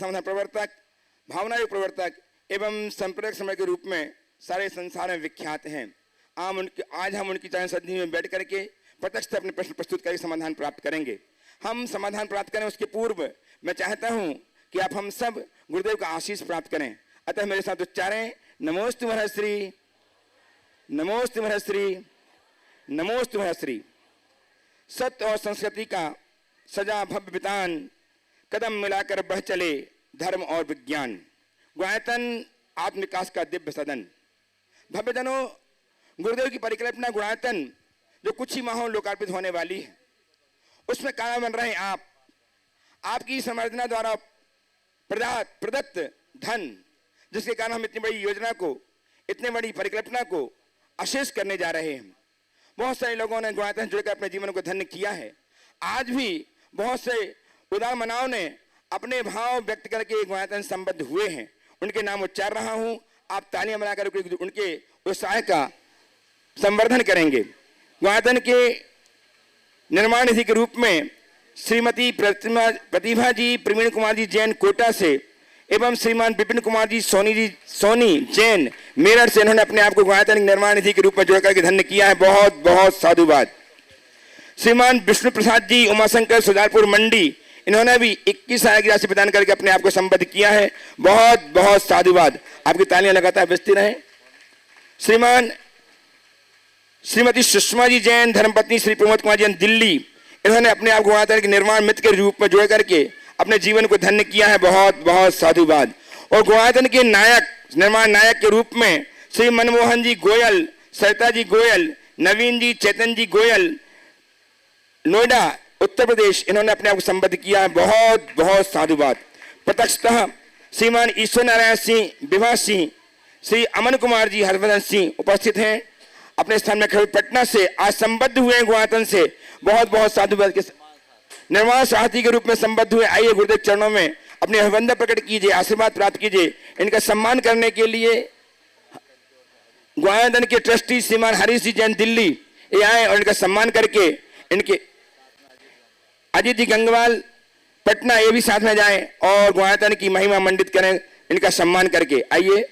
समाधान प्रवर्तक, भावना योग प्रवर्तक एवं संपर्क समय के रूप में सारे संसार में विख्यात हैं। आज हम उनकी चरण सन्निधि में बैठ करके प्रत्यक्ष अपने प्रश्न प्रस्तुत करके समाधान प्राप्त करेंगे। हम समाधान प्राप्त करें उसके पूर्व मैं चाहता हूं कि आप हम सब गुरुदेव का आशीष प्राप्त करें। अतः मेरे साथ उच्चारें, नमोस्तु महर्षि, नमोस्तु महर्षि, नमोस्तु महर्षि। सत्य और संस्कृति का सजा भव्य वितान, कदम मिलाकर बढ़ चले धर्म और विज्ञान। गुणायतन आत्म विकास का दिव्य सदन। भव्यजनों, गुरुदेव की परिकल्पना गुणायतन जो कुछ ही माहों लोकार्पित होने वाली है, उसमें कारण बन रहे हैं आपकी संवर्धना द्वारा प्रदत्त धन, जिसके कारण हम इतनी बड़ी योजना को, इतनी बड़ी परिकल्पना को अशेष करने जा रहे हैं। बहुत सारे लोगों ने गुणायतन से जुड़कर अपने जीवन को धन्य किया है। आज भी बहुत से उदार मनाओं ने अपने भाव व्यक्त करके गुणायतन संबद्ध हुए हैं। उनके नाम उच्चार रहा हूं, आप तालियां बनाकर उनके उत्साह का संवर्धन करेंगे। गुणायतन के निर्माण निधि के रूप में श्रीमती प्रतिभा जी प्रवीण कुमार जी जैन कोटा से एवं श्रीमान विपिन कुमार जी सोनी जैन मेरठ से इन्होंने अपने आप को गुणायतन निर्माण निधि के रूप में जोड़कर के धन्य किया है। बहुत बहुत साधुवाद। श्रीमान विष्णु प्रसाद जी उमाशंकर सुजालपुर मंडी, इन्होंने भी 21,000 की राशि प्रदान करके अपने आप को संबद्ध किया है। बहुत बहुत साधुवाद। आपकी तालियां लगातार बजती रहें। श्रीमती सुषमा जी जैन धर्मपत्नी श्री प्रमोद कुमार जैन दिल्ली, इन्होंने अपने आप को गुणायतन के निर्माण मित्र के रूप में जोड़ करके अपने जीवन को धन्य किया है। बहुत बहुत साधुवाद। और गुणायतन के निर्माण नायक के रूप में श्री मनमोहन जी गोयल, सरिता जी गोयल, नवीन जी चेतन जी गोयल, नोएडा उत्तर प्रदेश, इन्होंने अपने आप को संबद्ध किया है। बहुत बहुत साधुवाद। प्रत्यक्षतः श्रीमान ईश्वर नारायण सिंह, विभा सिंह, श्री अमन कुमार जी, हरभजन सिंह उपस्थित हैं। अपने स्थान में खड़े पटना से आज संबद्ध हुए गुणायतन से। बहुत बहुत साधुवाद के निर्माण सारथी के रूप में संबद्ध हुए। आइए गुरुदेव चरणों में अपने अभिवंदन प्रकट कीजिए, आशीर्वाद प्राप्त कीजिए। इनका सम्मान करने के लिए गुणायतन के ट्रस्टी श्रीमान हरीश जी जैन दिल्ली ये आए और इनका सम्मान करके, इनके अजीत जी गंगवाल पटना ये भी साथ में जाएं और गुणायतन की महिमा मंडित करें इनका सम्मान करके। आइए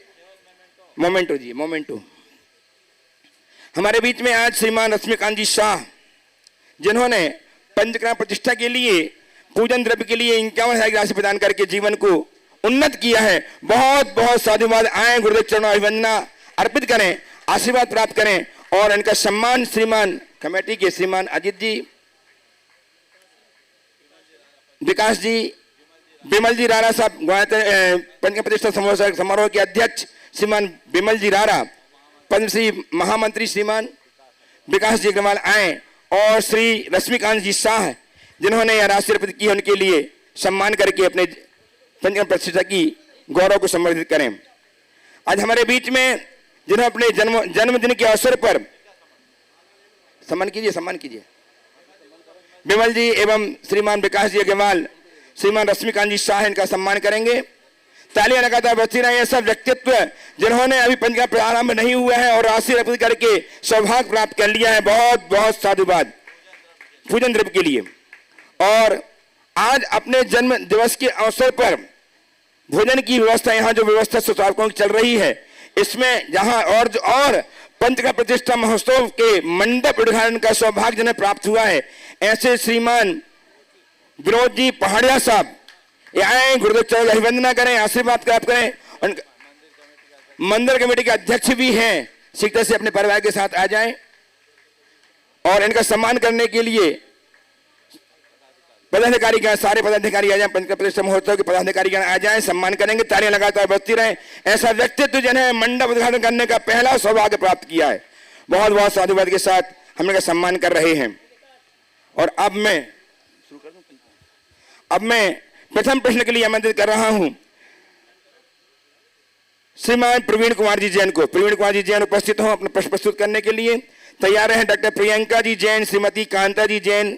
मोमेंटो जी, मोमेंटो। हमारे बीच में आज श्रीमान रश्मिकांत जी शाह, जिन्होंने पंचकर्म प्रतिष्ठा के लिए पूजन द्रव्य के लिए 51,000 की राशि प्रदान करके जीवन को उन्नत किया है। बहुत बहुत साधुवाद। आए गुरुदेव चरणों अभिवंदना अर्पित करें, आशीर्वाद प्राप्त करें और इनका सम्मान श्रीमान कमेटी के श्रीमान अजीत जी, विकास जी, बिमल जी राणा साहब, पंचकर्म प्रतिष्ठा समारोह के अध्यक्ष श्रीमान बिमल जी राणा, पद्मश्री महामंत्री श्रीमान विकास जी अग्रवाल आए और श्री रश्मिकांत जी शाह, जिन्होंने यह राशि अर्पित की, उनके लिए सम्मान करके अपने पंचकर्म प्रतिष्ठा की गौरव को संवर्धित करें। आज हमारे बीच में जिन्होंने अपने जन्मदिन के अवसर पर सम्मान कीजिए विमल जी एवं श्रीमान विकास जी अग्रवाल, श्रीमान रश्मिकांत जी शाह, इनका सम्मान करेंगे। तालियां लगातार बजती रहे। ये सब व्यक्तित्व जिन्होंने अभी पंचकर्म प्रारंभ नहीं हुआ है और राशि अर्पित करके सौभाग्य प्राप्त कर लिया है। बहुत बहुत साधुवाद पूजन द्रव्य के लिए। और आज अपने जन्म दिवस के अवसर पर भोजन की व्यवस्था, यहाँ जो व्यवस्था सुचारू चल रही है, इसमें जहां और पंचकर्म प्रतिष्ठा महोत्सव के मंडप उद्घाटन का सौभाग्य जिन्हें प्राप्त हुआ है, ऐसे श्रीमान विनोद जी पहाड़िया साहब आए, गुरुदेव चरण अभिवंदना करें, आशीर्वाद प्राप्त करें। मंदिर कमेटी के अध्यक्ष भी हैं, शीघ्र से अपने परिवार के साथ आ जाएं और इनका सम्मान करने के लिए पदाधिकारी गण, सारे पदाधिकारी आ जाएं, पंचकर्म प्रतिष्ठा महोत्सव के पदाधिकारी गण आ जाएं, सम्मान करेंगे। तालियां लगातार बजती रहे। ऐसा व्यक्तित्व जिन्हें मंडप उद्घाटन करने का पहला सौभाग्य प्राप्त किया है। बहुत बहुत साधुवाद के साथ हम इनका सम्मान कर रहे हैं। और अब मैं प्रथम प्रश्न के लिए आमंत्रित कर रहा हूं श्रीमान प्रवीण कुमार जी जैन को। प्रवीण कुमार जी जैन उपस्थित हो अपना प्रश्न प्रस्तुत करने के लिए तैयार हैं। डॉक्टर प्रियंका जी जैन श्रीमती कांता जी जैन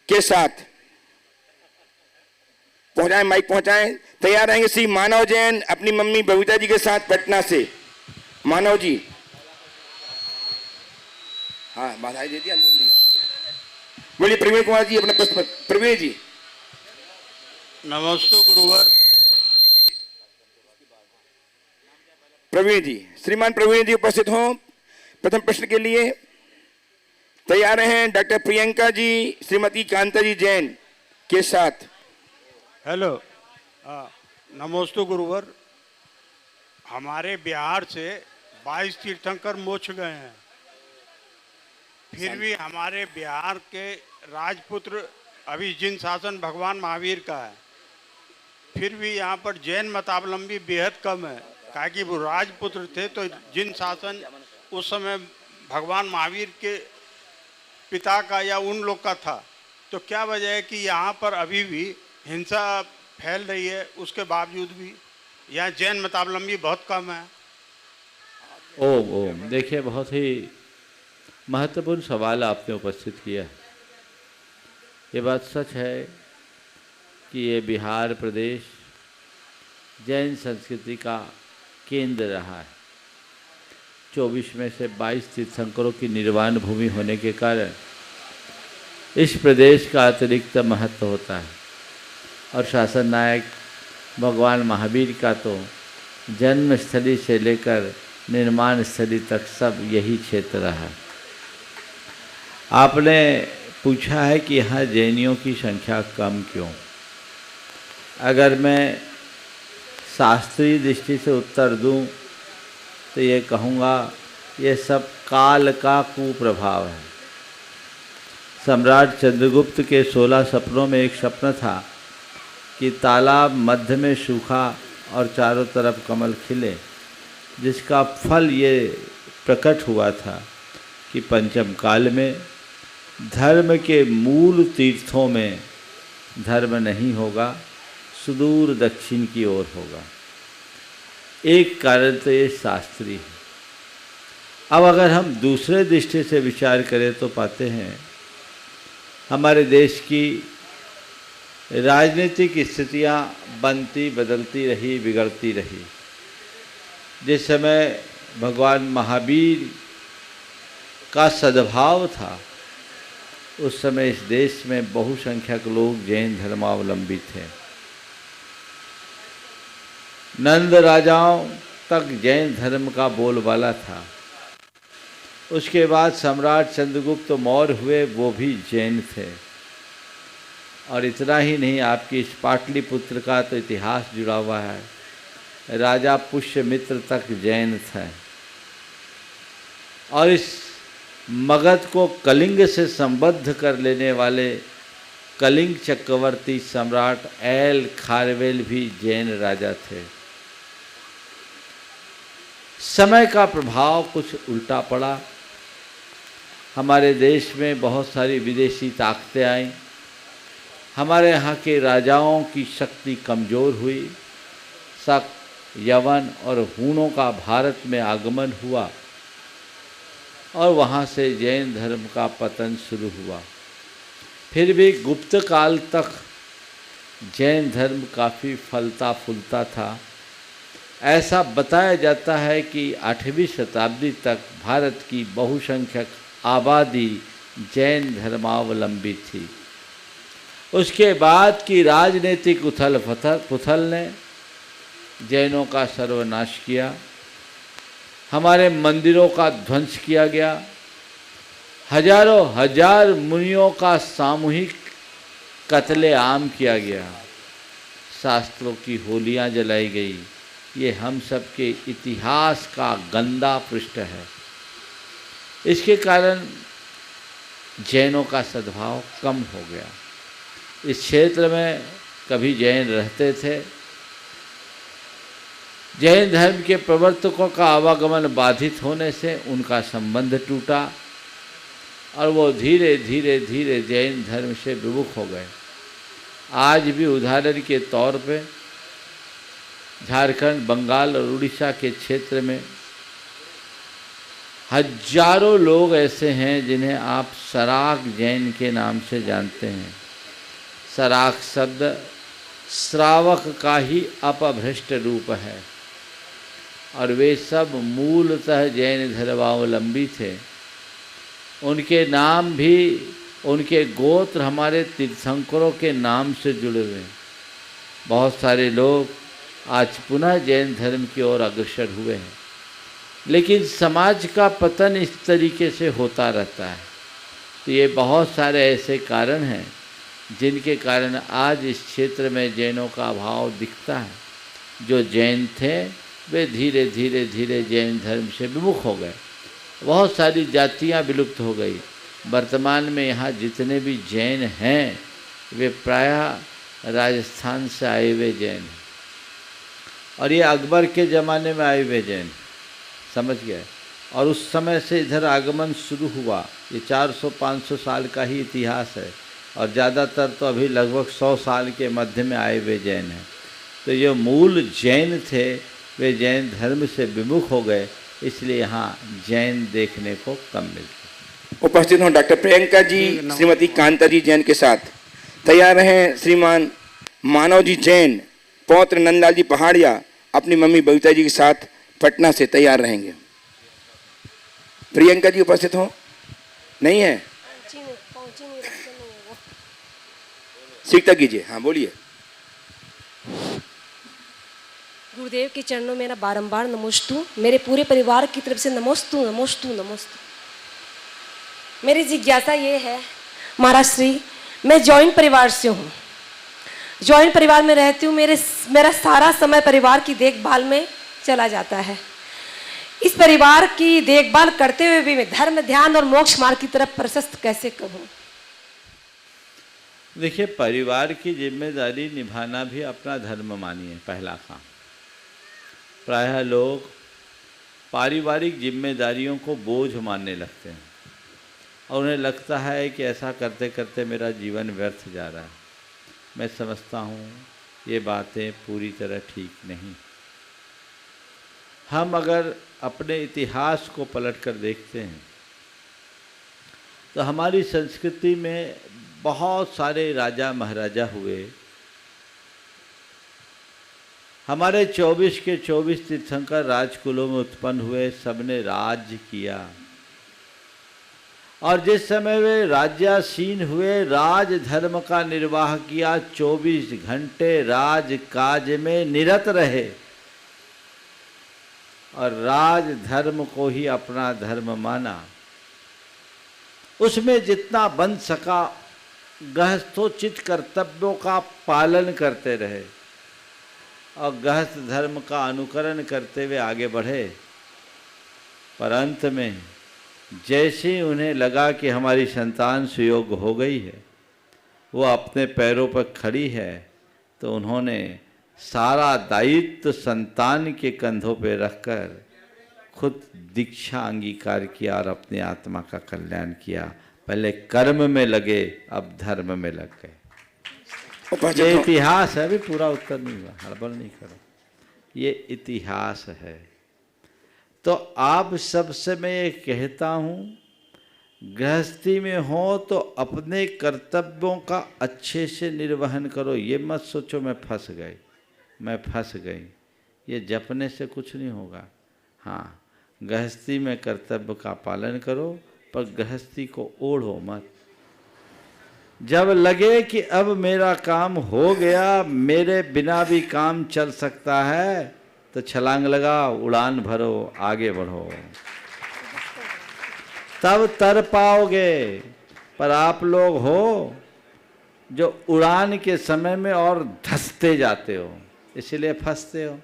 के साथ पहुंचाएं, माइक पहुंचाएं। तैयार रहेंगे श्री मानव जैन अपनी मम्मी बबीता जी के साथ पटना से। मानव जी, हाँ बधाई दे दिया, बोल दिया। बोलिए प्रवीण कुमार जी अपना प्रश्न। प्रवीण जी। नमस्ते गुरुवर। प्रवीण जी, श्रीमान प्रवीण जी उपस्थित हों प्रथम प्रश्न के लिए। तैयार हैं डॉक्टर प्रियंका जी श्रीमती कांता जी जैन के साथ। हेलो, नमोस्तु गुरुवर। हमारे बिहार से 22 तीर्थंकर मोक्ष गए हैं, फिर भी हमारे बिहार के राजपुत्र अभी जिन शासन भगवान महावीर का है, फिर भी यहाँ पर जैन मतावलंबी बेहद कम है। काहे कि वो राजपुत्र थे, तो जिन शासन उस समय भगवान महावीर के पिता का या उन लोग का था, तो क्या वजह है कि यहाँ पर अभी भी हिंसा फैल रही है, उसके बावजूद भी यहाँ जैन मतावलंबी बहुत कम है। ओम देखिए, बहुत ही महत्वपूर्ण सवाल आपने उपस्थित किया है। ये बात सच है कि ये बिहार प्रदेश जैन संस्कृति का केंद्र रहा है। 24 में से 22 तीर्थंकरों की निर्वाण भूमि होने के कारण इस प्रदेश का अतिरिक्त महत्व होता है। और शासन नायक भगवान महावीर का तो जन्मस्थली से लेकर निर्माण स्थली तक सब यही क्षेत्र रहा। आपने पूछा है कि यहाँ जैनियों की संख्या कम क्यों। अगर मैं शास्त्रीय दृष्टि से उत्तर दूं तो ये कहूँगा, ये सब काल का कुप्रभाव है। सम्राट चंद्रगुप्त के 16 सपनों में एक स्वप्न था कि तालाब मध्य में सूखा और चारों तरफ कमल खिले, जिसका फल ये प्रकट हुआ था कि पंचम काल में धर्म के मूल तीर्थों में धर्म नहीं होगा, सुदूर दक्षिण की ओर होगा। एक कारण तो ये शास्त्रीय है। अब अगर हम दूसरे दृष्टि से विचार करें तो पाते हैं हमारे देश की राजनीतिक स्थितियां बनती बदलती रही, बिगड़ती रही। जिस समय भगवान महावीर का सद्भाव था, उस समय इस देश में बहुसंख्यक लोग जैन धर्मावलंबी थे। नंद राजाओं तक जैन धर्म का बोलबाला था। उसके बाद सम्राट चंद्रगुप्त मौर्य हुए, वो भी जैन थे। और इतना ही नहीं, आपकी इस पाटलिपुत्र का तो इतिहास जुड़ा हुआ है। राजा पुष्यमित्र तक जैन थे। और इस मगध को कलिंग से संबद्ध कर लेने वाले कलिंग चक्रवर्ती सम्राट एल खारवेल भी जैन राजा थे। समय का प्रभाव कुछ उल्टा पड़ा। हमारे देश में बहुत सारी विदेशी ताकतें आईं। हमारे यहाँ के राजाओं की शक्ति कमज़ोर हुई। शक, यवन और हूणों का भारत में आगमन हुआ और वहाँ से जैन धर्म का पतन शुरू हुआ। फिर भी गुप्त काल तक जैन धर्म काफ़ी फलता फूलता था। ऐसा बताया जाता है कि 8वीं शताब्दी तक भारत की बहुसंख्यक आबादी जैन धर्मावलंबी थी। उसके बाद की राजनीतिक उथल पुथल ने जैनों का सर्वनाश किया। हमारे मंदिरों का ध्वंस किया गया। हजारों हजार मुनियों का सामूहिक कत्लेआम किया गया। शास्त्रों की होलियां जलाई गई। ये हम सब के इतिहास का गंदा पृष्ठ है। इसके कारण जैनों का सद्भाव कम हो गया। इस क्षेत्र में कभी जैन रहते थे। जैन धर्म के प्रवर्तकों का आवागमन बाधित होने से उनका संबंध टूटा और वो धीरे धीरे धीरे जैन धर्म से विमुख हो गए। आज भी उदाहरण के तौर पे झारखंड, बंगाल और उड़ीसा के क्षेत्र में हजारों लोग ऐसे हैं जिन्हें आप सराक जैन के नाम से जानते हैं। सराक शब्द श्रावक का ही अपभ्रष्ट रूप है और वे सब मूलतः जैन धर्मावलंबी थे। उनके नाम भी, उनके गोत्र हमारे तीर्थंकरों के नाम से जुड़े हुए हैं। बहुत सारे लोग आज पुनः जैन धर्म की ओर अग्रसर हुए हैं। लेकिन समाज का पतन इस तरीके से होता रहता है। तो ये बहुत सारे ऐसे कारण हैं जिनके कारण आज इस क्षेत्र में जैनों का अभाव दिखता है। जो जैन थे वे धीरे धीरे धीरे जैन धर्म से विमुख हो गए। बहुत सारी जातियां विलुप्त हो गई। वर्तमान में यहाँ जितने भी जैन हैं वे प्रायः राजस्थान से आए हुए जैन हैं, और ये अकबर के ज़माने में आए हुए जैन, समझ गए। और उस समय से इधर आगमन शुरू हुआ। ये 400-500 साल का ही इतिहास है, और ज़्यादातर तो अभी लगभग 100 साल के मध्य में आए हुए जैन हैं। तो ये मूल जैन थे वे जैन धर्म से विमुख हो गए, इसलिए यहाँ जैन देखने को कम मिलते। उपस्थित हों डॉक्टर प्रियंका जी, श्रीमती कांता जी जैन के साथ। तैयार हैं श्रीमान मानव जी जैन, पौत्र नंदलाल जी पहाड़िया अपनी मम्मी बबीता जी के साथ पटना से तैयार रहेंगे। प्रियंका जी उपस्थित हो? नहीं है? सीखता कीजिए। हाँ बोलिए। गुरुदेव के चरणों में ना बारंबार नमोस्तु। मेरे पूरे परिवार की तरफ से नमोस्तु नमोस्तु नमोस्तु। मेरी जिज्ञासा ये है महाराज श्री, मैं जॉइंट परिवार से हूँ, जॉइंट परिवार में रहती हूँ। मेरा सारा समय परिवार की देखभाल में चला जाता है। इस परिवार की देखभाल करते हुए भी मैं धर्म, ध्यान और मोक्ष मार्ग की तरफ प्रशस्त कैसे करूँ? देखिए, परिवार की जिम्मेदारी निभाना भी अपना धर्म मानिए, पहला काम। प्रायः लोग पारिवारिक जिम्मेदारियों को बोझ मानने लगते हैं और उन्हें लगता है कि ऐसा करते करते मेरा जीवन व्यर्थ जा रहा है। मैं समझता हूँ ये बातें पूरी तरह ठीक नहीं। हम अगर अपने इतिहास को पलट कर देखते हैं तो हमारी संस्कृति में बहुत सारे राजा महाराजा हुए। हमारे 24 के 24 तीर्थंकर राजकुलों में उत्पन्न हुए, सबने राज्य किया। और जिस समय वे राज्यासीन हुए, राज धर्म का निर्वाह किया, 24 घंटे राज काज में निरत रहे और राज धर्म को ही अपना धर्म माना। उसमें जितना बन सका गृहस्थोचित कर्तव्यों का पालन करते रहे और गृहस्थ धर्म का अनुकरण करते हुए आगे बढ़े। पर अंत में जैसे ही उन्हें लगा कि हमारी संतान सुयोग्य हो गई है, वो अपने पैरों पर खड़ी है, तो उन्होंने सारा दायित्व संतान के कंधों पर रखकर खुद दीक्षा अंगीकार किया और अपनी आत्मा का कल्याण किया। पहले कर्म में लगे, अब धर्म में लग गए। ये इतिहास है, अभी पूरा उत्तर नहीं हुआ, हड़बड़ नहीं करो। ये इतिहास है। तो आप सबसे मैं ये कहता हूँ, गृहस्थी में हो तो अपने कर्तव्यों का अच्छे से निर्वहन करो। ये मत सोचो मैं फंस गई। ये जपने से कुछ नहीं होगा। हाँ, गृहस्थी में कर्तव्य का पालन करो, पर गृहस्थी को ओढ़ो मत। जब लगे कि अब मेरा काम हो गया, मेरे बिना भी काम चल सकता है, तो छलांग लगाओ, उड़ान भरो, आगे बढ़ो, तब तर पाओगे। पर आप लोग हो जो उड़ान के समय में और धंसते जाते हो, इसलिए फंसते हो,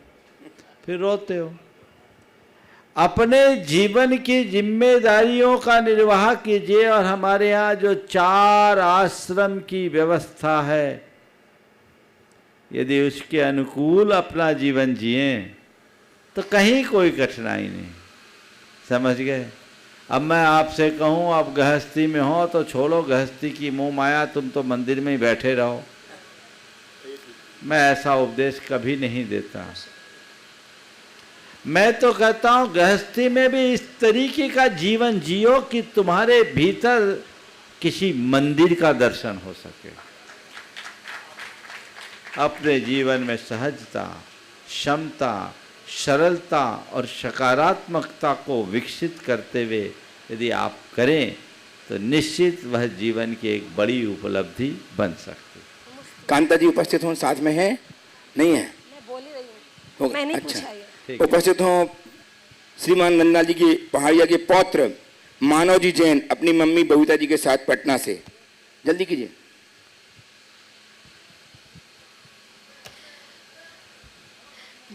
फिर रोते हो। अपने जीवन की जिम्मेदारियों का निर्वाह कीजिए। और हमारे यहाँ जो 4 आश्रम की व्यवस्था है, यदि उसके अनुकूल अपना जीवन जिए तो कहीं कोई कठिनाई नहीं। समझ गए? अब मैं आपसे कहूँ आप गृहस्थी में हो तो छोड़ो गृहस्थी की मोह माया, तुम तो मंदिर में ही बैठे रहो। मैं ऐसा उपदेश कभी नहीं देता। मैं तो कहता हूँ गृहस्थी में भी इस तरीके का जीवन जियो कि तुम्हारे भीतर किसी मंदिर का दर्शन हो सके। अपने जीवन में सहजता, क्षमता, सरलता और सकारात्मकता को विकसित करते हुए यदि आप करें तो निश्चित वह जीवन की एक बड़ी उपलब्धि बन सकती है। कांता जी उपस्थित हों, साथ में है? नहीं है? मैं बोल ही रही हूँ, मैंने अच्छा, पूछा ये। उपस्थित हों श्रीमान नंदलाल जी की पहाड़िया के पौत्र मानव जी जैन अपनी मम्मी बबीता जी के साथ पटना से। जल्दी कीजिए।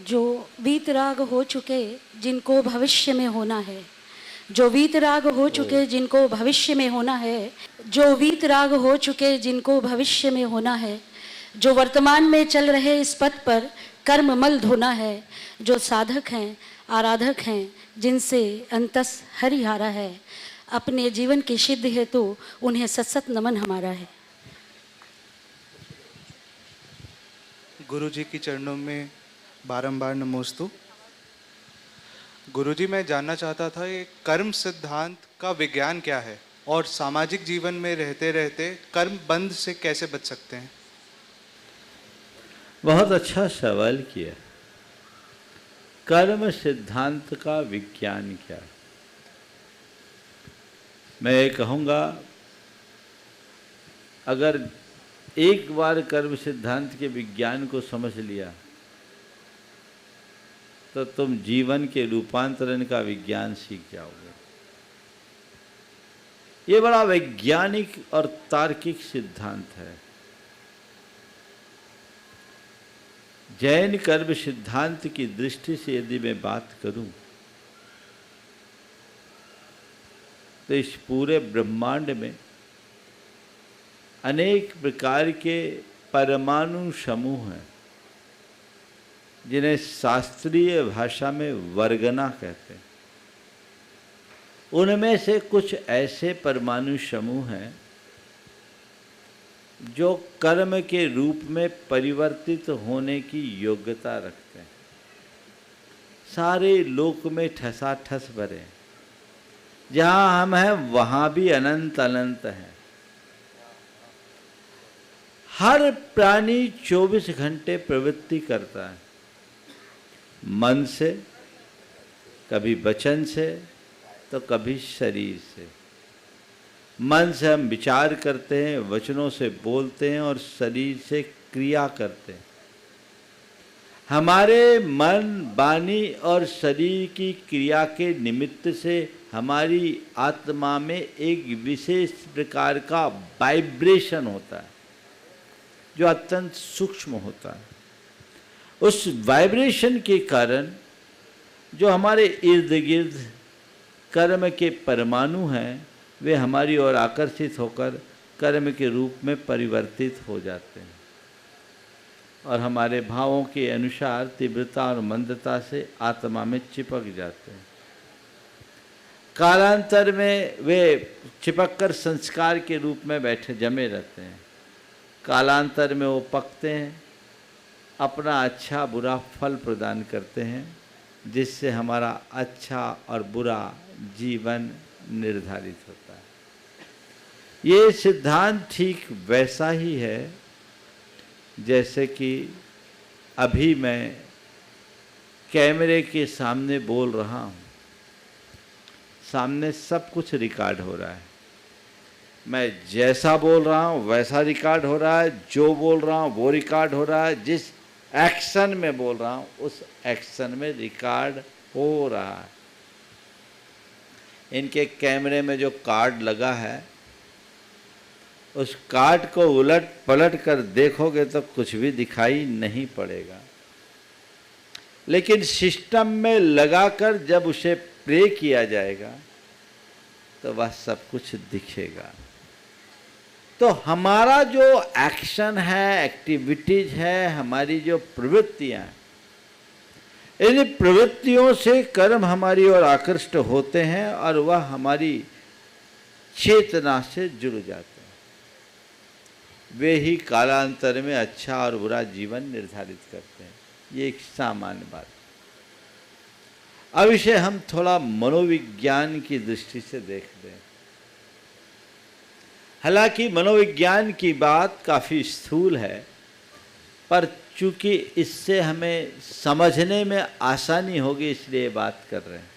जो वीतराग हो चुके जिनको भविष्य में होना है, जो वीतराग हो चुके जिनको भविष्य में होना है, जो वीतराग हो चुके जिनको भविष्य में होना है, जो वर्तमान में चल रहे इस पथ पर कर्म मल धोना है, जो साधक हैं आराधक हैं जिनसे अंतस हरिहारा है, अपने जीवन की सिद्धि हेतु उन्हें सत्सत नमन हमारा है। गुरु जी के चरणों में बारंबार नमोस्तु। गुरुजी, मैं जानना चाहता था ये कर्म सिद्धांत का विज्ञान क्या है और सामाजिक जीवन में रहते रहते कर्म बंध से कैसे बच सकते हैं? बहुत अच्छा सवाल किया। कर्म सिद्धांत का विज्ञान क्या है? मैं ये कहूँगा, अगर एक बार कर्म सिद्धांत के विज्ञान को समझ लिया तो तुम जीवन के रूपांतरण का विज्ञान सीख जाओगे। ये बड़ा वैज्ञानिक और तार्किक सिद्धांत है। जैन कर्म सिद्धांत की दृष्टि से यदि मैं बात करूं तो इस पूरे ब्रह्मांड में अनेक प्रकार के परमाणु समूह हैं जिन्हें शास्त्रीय भाषा में वर्गना कहते हैं। उनमें से कुछ ऐसे परमाणु समूह हैं जो कर्म के रूप में परिवर्तित होने की योग्यता रखते हैं। सारे लोक में ठसाठस भरे, जहाँ हम हैं वहाँ भी अनंत अनंत है। हर प्राणी 24 घंटे प्रवृत्ति करता है, मन से, कभी वचन से तो कभी शरीर से। मन से हम विचार करते हैं, वचनों से बोलते हैं और शरीर से क्रिया करते हैं। हमारे मन, वाणी और शरीर की क्रिया के निमित्त से हमारी आत्मा में एक विशेष प्रकार का वाइब्रेशन होता है जो अत्यंत सूक्ष्म होता है। उस वाइब्रेशन के कारण जो हमारे इर्द गिर्द कर्म के परमाणु हैं वे हमारी ओर आकर्षित होकर कर्म के रूप में परिवर्तित हो जाते हैं और हमारे भावों के अनुसार तीव्रता और मंदता से आत्मा में चिपक जाते हैं। कालांतर में वे चिपककर संस्कार के रूप में बैठे जमे रहते हैं। कालांतर में वो पकते हैं, अपना अच्छा बुरा फल प्रदान करते हैं, जिससे हमारा अच्छा और बुरा जीवन निर्धारित होता है। ये सिद्धांत ठीक वैसा ही है जैसे कि अभी मैं कैमरे के सामने बोल रहा हूँ, सामने सब कुछ रिकॉर्ड हो रहा है। मैं जैसा बोल रहा हूँ वैसा रिकॉर्ड हो रहा है, जो बोल रहा हूँ वो रिकॉर्ड हो रहा है, जिस एक्शन में बोल रहा हूँ उस एक्शन में रिकॉर्ड हो रहा है। इनके कैमरे में जो कार्ड लगा है उस कार्ड को उलट पलट कर देखोगे तो कुछ भी दिखाई नहीं पड़ेगा, लेकिन सिस्टम में लगाकर जब उसे प्ले किया जाएगा तो वह सब कुछ दिखेगा। तो हमारा जो एक्शन है, एक्टिविटीज है, हमारी जो प्रवृत्तियां, इन प्रवृत्तियों से कर्म हमारी ओर आकृष्ट होते हैं और वह हमारी चेतना से जुड़ जाते हैं। वे ही कालांतर में अच्छा और बुरा जीवन निर्धारित करते हैं। ये एक सामान्य बात। अब इसे हम थोड़ा मनोविज्ञान की दृष्टि से देखते हैं। हालांकि मनोविज्ञान की बात काफ़ी स्थूल है, पर चूंकि इससे हमें समझने में आसानी होगी इसलिए बात कर रहे हैं।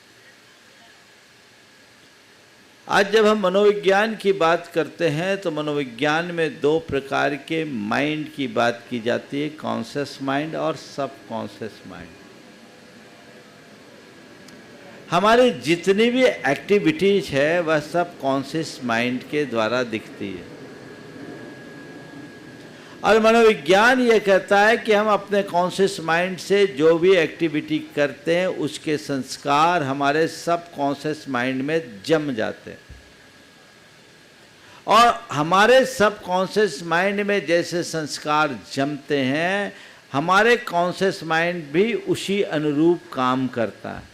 आज जब हम मनोविज्ञान की बात करते हैं तो मनोविज्ञान में दो प्रकार के माइंड की बात की जाती है, कॉन्शियस माइंड और सब कॉन्शियस माइंड। हमारी जितनी भी एक्टिविटीज है वह सब कॉन्शियस माइंड के द्वारा दिखती है। और मनोविज्ञान ये कहता है कि हम अपने कॉन्शियस माइंड से जो भी एक्टिविटी करते हैं उसके संस्कार हमारे सब कॉन्शियस माइंड में जम जाते हैं, और हमारे सब कॉन्शियस माइंड में जैसे संस्कार जमते हैं हमारे कॉन्शियस माइंड भी उसी अनुरूप काम करता है।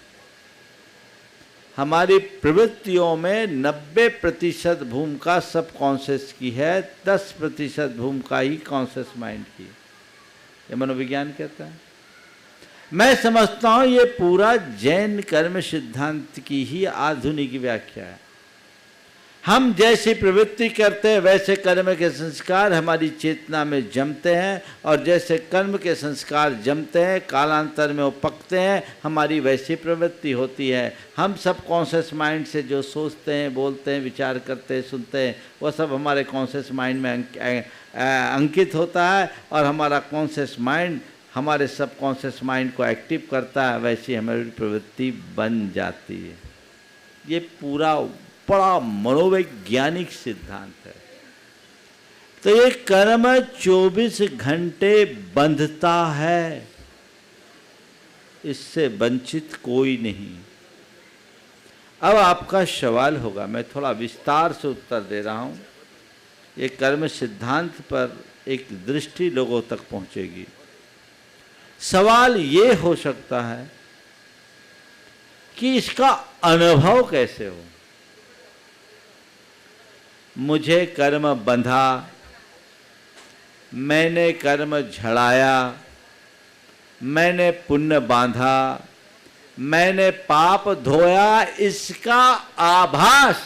हमारी प्रवृत्तियों में 90% भूमिका सब कॉन्शियस की है, 10% भूमिका ही कॉन्शियस माइंड की है, ये मनोविज्ञान कहता है। मैं समझता हूँ ये पूरा जैन कर्म सिद्धांत की ही आधुनिक व्याख्या है। हम जैसी प्रवृत्ति करते हैं वैसे कर्म के संस्कार हमारी चेतना में जमते हैं, और जैसे कर्म के संस्कार जमते हैं कालांतर में वो पकते हैं, हमारी वैसी प्रवृत्ति होती है। हम सब कॉन्शियस माइंड से जो सोचते हैं, बोलते हैं, विचार करते हैं, सुनते हैं, वो सब हमारे कॉन्शियस माइंड में अंकित होता है, और हमारा कॉन्शियस माइंड हमारे सब कॉन्शियस माइंड को एक्टिव करता है, वैसी हमारी प्रवृत्ति बन जाती है। ये पूरा बड़ा मनोवैज्ञानिक सिद्धांत है। तो ये कर्म 24 घंटे बंधता है, इससे वंचित कोई नहीं। अब आपका सवाल होगा, मैं थोड़ा विस्तार से उत्तर दे रहा हूं, ये कर्म सिद्धांत पर एक दृष्टि लोगों तक पहुंचेगी। सवाल ये हो सकता है कि इसका अनुभव कैसे हो। मुझे कर्म बंधा, मैंने कर्म झड़ाया, मैंने पुण्य बांधा, मैंने पाप धोया, इसका आभास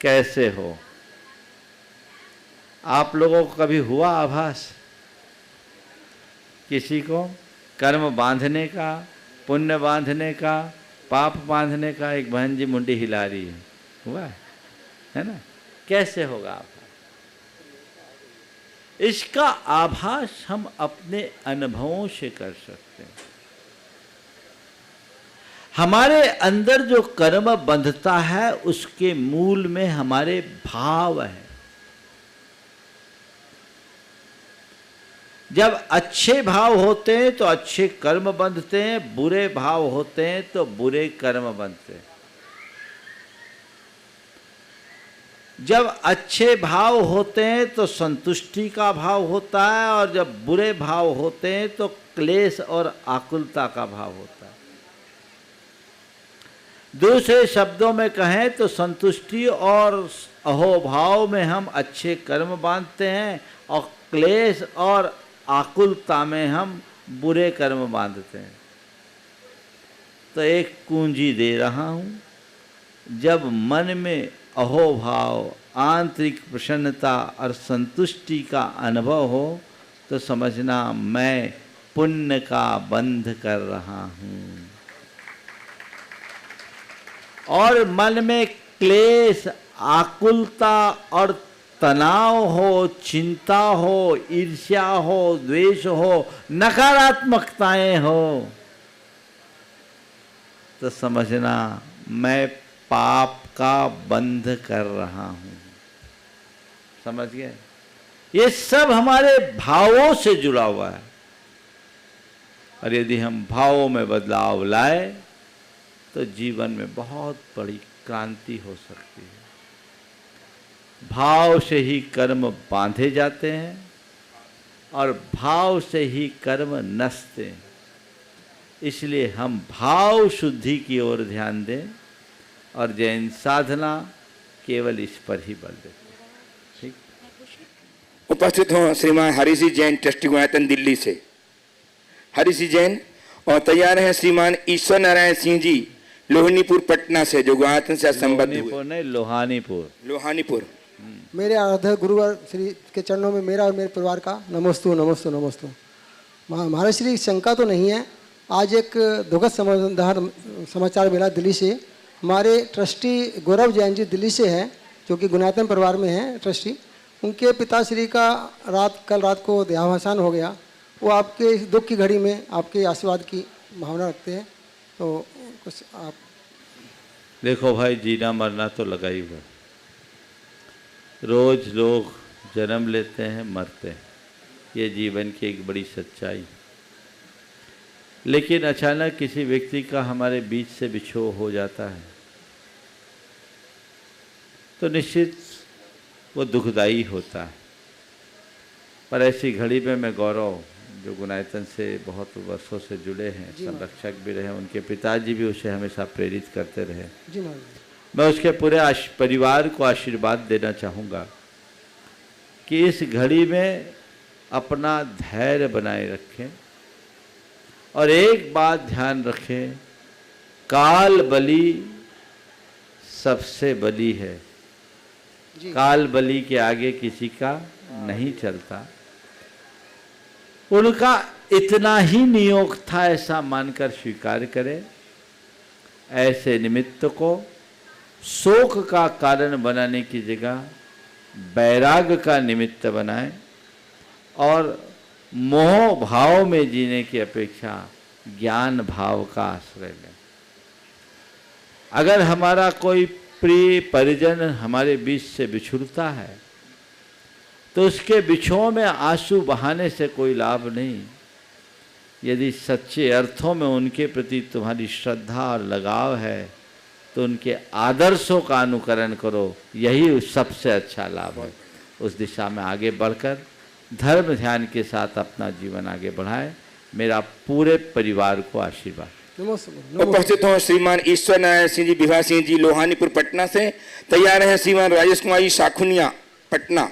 कैसे हो। आप लोगों को कभी हुआ आभास किसी को कर्म बांधने का, पुण्य बांधने का, पाप बांधने का? एक बहन जी मुंडी हिला रही है, हुआ है ना? कैसे होगा आभास? इसका आभास हम अपने अनुभवों से कर सकते हैं। हमारे अंदर जो कर्म बंधता है उसके मूल में हमारे भाव है। जब अच्छे भाव होते हैं तो अच्छे कर्म बंधते हैं, बुरे भाव होते हैं तो बुरे कर्म बनते हैं। जब अच्छे भाव होते हैं तो संतुष्टि का भाव होता है, और जब बुरे भाव होते हैं तो क्लेश और आकुलता का भाव होता है। दूसरे शब्दों में कहें तो संतुष्टि और अहोभाव में हम अच्छे कर्म बांधते हैं, और क्लेश और आकुलता में हम बुरे कर्म बांधते हैं। तो एक कुंजी दे रहा हूँ, जब मन में अहोभाव, आंतरिक प्रसन्नता और संतुष्टि का अनुभव हो तो समझना मैं पुण्य का बंध कर रहा हूँ। और मन में क्लेश, आकुलता और तनाव हो, चिंता हो, ईर्ष्या हो, द्वेष हो, नकारात्मकताएं हो तो समझना मैं पाप का बंध कर रहा हूं। समझ गए? ये सब हमारे भावों से जुड़ा हुआ है, और यदि हम भावों में बदलाव लाए तो जीवन में बहुत बड़ी क्रांति हो सकती है। भाव से ही कर्म बांधे जाते हैं, और भाव से ही कर्म नसते हैं। इसलिए हम भाव शुद्धि की ओर ध्यान दें, और जैन साधना केवल इस पर ही बल देते हैं। ठीक। उपस्थित हो श्रीमान हरि सिंह जैन, ट्रस्टी गुणायतन दिल्ली से। हरि सिंह जैन, और तैयार हैं श्रीमान ईश्वर नारायण सिंह जी लोहानीपुर पटना से, जो गुणायतन से संबद्ध हुए। लोहानीपुर। मेरे आराध्य गुरुवर श्री के चरणों में मेरा और मेरे परिवार का नमोस्तु नमोस्तु नमोस्तु। महाराज श्री, शंका तो नहीं है। आज एक दुखद समाचार मिला दिल्ली से। हमारे ट्रस्टी गौरव जैन जी दिल्ली से हैं, जो कि गुणायतन परिवार में हैं ट्रस्टी। उनके पिताश्री का कल रात को देहावसान हो गया। वो आपके दुख की घड़ी में आपके आशीर्वाद की भावना रखते हैं। तो कुछ आप देखो भाई, जीना मरना तो लगा ही हुआ। रोज लोग जन्म लेते हैं, मरते हैं, ये जीवन की एक बड़ी सच्चाई। लेकिन अचानक किसी व्यक्ति का हमारे बीच से बिछोह हो जाता है तो निश्चित वो दुखदाई होता है। पर ऐसी घड़ी में मैं गौरव, जो गुनायतन से बहुत वर्षों से जुड़े हैं, संरक्षक भी रहे, उनके पिताजी भी उसे हमेशा प्रेरित करते रहे, जी महाराज, मैं उसके पूरे परिवार को आशीर्वाद देना चाहूँगा कि इस घड़ी में अपना धैर्य बनाए रखें और एक बात ध्यान रखें, काल बली सबसे बली है। काल बली के आगे किसी का नहीं चलता। उनका इतना ही नियोग था, ऐसा मानकर स्वीकार करें। ऐसे निमित्त को शोक का कारण बनाने की जगह वैराग का निमित्त बनाएं और मोह भाव में जीने की अपेक्षा ज्ञान भाव का आश्रय लें। अगर हमारा कोई प्रिय परिजन हमारे बीच से बिछुड़ता है तो उसके बिछोह में आंसू बहाने से कोई लाभ नहीं। यदि सच्चे अर्थों में उनके प्रति तुम्हारी श्रद्धा और लगाव है तो उनके आदर्शों का अनुकरण करो, यही सबसे अच्छा लाभ है। उस दिशा में आगे बढ़कर धर्म ध्यान के साथ अपना जीवन आगे बढ़ाएं। मेरा पूरे परिवार को आशीर्वाद। उपस्थित हों श्रीमान ईश्वर नारायण सिंह जी, विभा सिंह जी लोहानीपुर पटना से। तैयार हैं श्रीमान राजेश कुमार जी शाखुनिया पटना।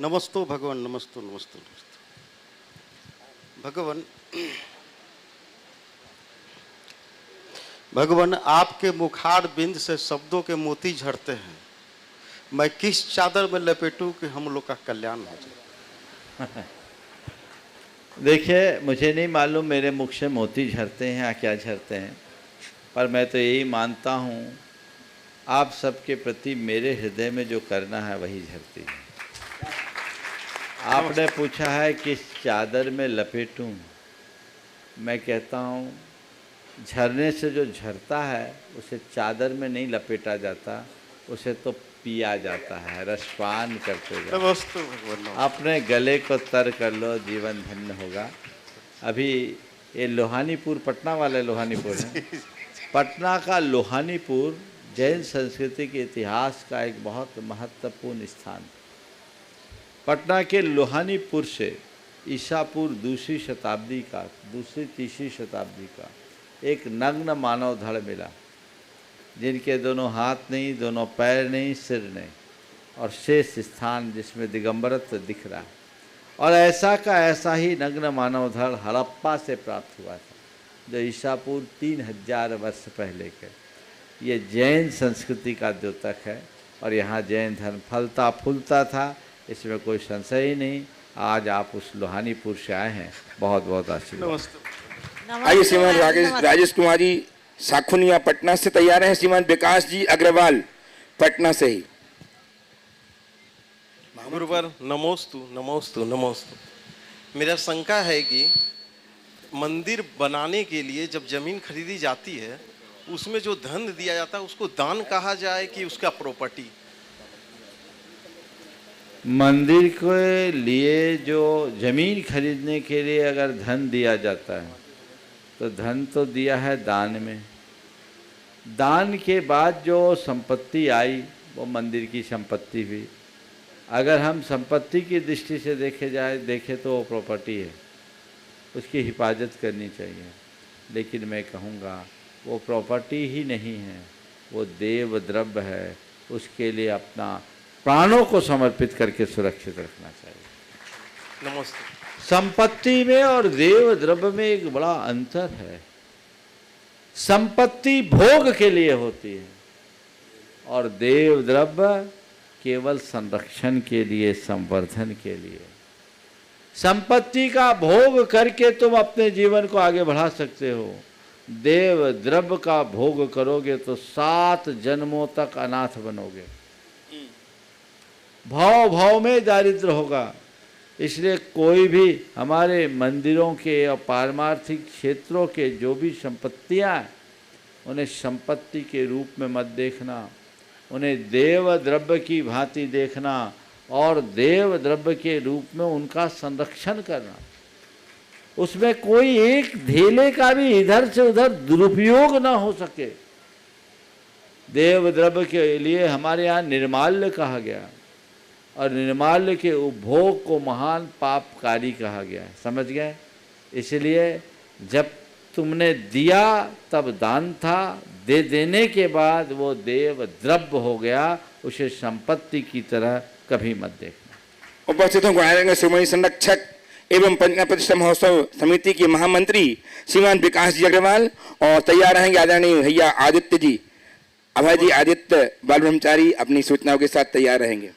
नमस्तो भगवान, नमस्तो नमस्तो नमस्तो भगवान। भगवान, आपके मुखार बिंद से शब्दों के मोती झड़ते हैं। मैं किस चादर में लपेटूं कि हम लोग का कल्याण हो जाए? देखिए, मुझे नहीं मालूम मेरे मुख से मोती झरते हैं या क्या झरते हैं, पर मैं तो यही मानता हूँ आप सबके प्रति मेरे हृदय में जो करना है वही झरती है। आपने पूछा है किस चादर में लपेटूं, मैं कहता हूँ झरने से जो झरता है उसे चादर में नहीं लपेटा जाता, उसे तो पिया जाता है, रसपान करते जाओ। अपने गले को तर कर लो, जीवन धन्य होगा। अभी ये लोहानीपुर, पटना वाले लोहानीपुर है। पटना का लोहानीपुर जैन संस्कृति के इतिहास का एक बहुत महत्वपूर्ण स्थान। पटना के लोहानीपुर से ईसापुर दूसरी शताब्दी का, दूसरी तीसरी शताब्दी का एक नग्न मानव धड़ मिला, जिनके दोनों हाथ नहीं, दोनों पैर नहीं, सिर नहीं, और शेष स्थान जिसमें दिगंबरत्व दिख रहा है। और ऐसा का ऐसा ही नग्न मानव धड़ हड़प्पा से प्राप्त हुआ था, जो ईसापुर 3000 वर्ष पहले के। ये जैन संस्कृति का द्योतक है और यहाँ जैन धर्म फलता फूलता था, इसमें कोई संशय ही नहीं। आज आप उस लोहानीपुर से आए हैं, बहुत बहुत आशीर्वाद। आइए श्रीमान राजेश कुमार जी शाखुनिया पटना से। तैयार हैं श्रीमान विकास जी अग्रवाल पटना से ही। गुरुवर, नमोस्तु नमोस्तु नमोस्तु। मेरा शंका है कि मंदिर बनाने के लिए जब जमीन खरीदी जाती है, उसमें जो धन दिया जाता है उसको दान कहा जाए कि उसका प्रॉपर्टी? मंदिर के लिए जो जमीन खरीदने के लिए अगर धन दिया जाता है तो धन तो दिया है दान में। दान के बाद जो संपत्ति आई वो मंदिर की संपत्ति हुई। अगर हम संपत्ति की दृष्टि से देखें तो वो प्रॉपर्टी है, उसकी हिफाजत करनी चाहिए। लेकिन मैं कहूँगा वो प्रॉपर्टी ही नहीं है, वो देव द्रव्य है। उसके लिए अपना प्राणों को समर्पित करके सुरक्षित रखना चाहिए। नमस्ते। संपत्ति में और देव द्रव्य में एक बड़ा अंतर है। संपत्ति भोग के लिए होती है और देव द्रव्य केवल संरक्षण के लिए, संवर्धन के लिए। संपत्ति का भोग करके तुम अपने जीवन को आगे बढ़ा सकते हो, देव द्रव्य का भोग करोगे तो 7 जन्मों तक अनाथ बनोगे। भाव भाव में दारिद्र होगा। इसलिए कोई भी हमारे मंदिरों के और पारमार्थिक क्षेत्रों के जो भी संपत्तियां हैं, उन्हें संपत्ति के रूप में मत देखना, उन्हें देव द्रव्य की भांति देखना और देव द्रव्य के रूप में उनका संरक्षण करना। उसमें कोई एक धेले का भी इधर से उधर दुरुपयोग ना हो सके। देव द्रव्य के लिए हमारे यहाँ निर्माल्य कहा गया और निर्माल्य के उपभोग को महान पापकारी कहा गया है, समझ गए? इसलिए जब तुमने दिया तब दान था, दे देने के बाद वो देव द्रव्य हो गया, उसे संपत्ति की तरह कभी मत देखना। उपस्थितों को आएंगे श्रोमणी संरक्षक एवं पंचकन्या प्रतिष्ठा महोत्सव समिति के महामंत्री श्रीमान विकास जी अग्रवाल और तैयार रहेंगे आदरणीय भैया आदित्य जी, अभय जी आदित्य बाल ब्रह्मचारी अपनी सूचनाओं के साथ तैयार रहेंगे।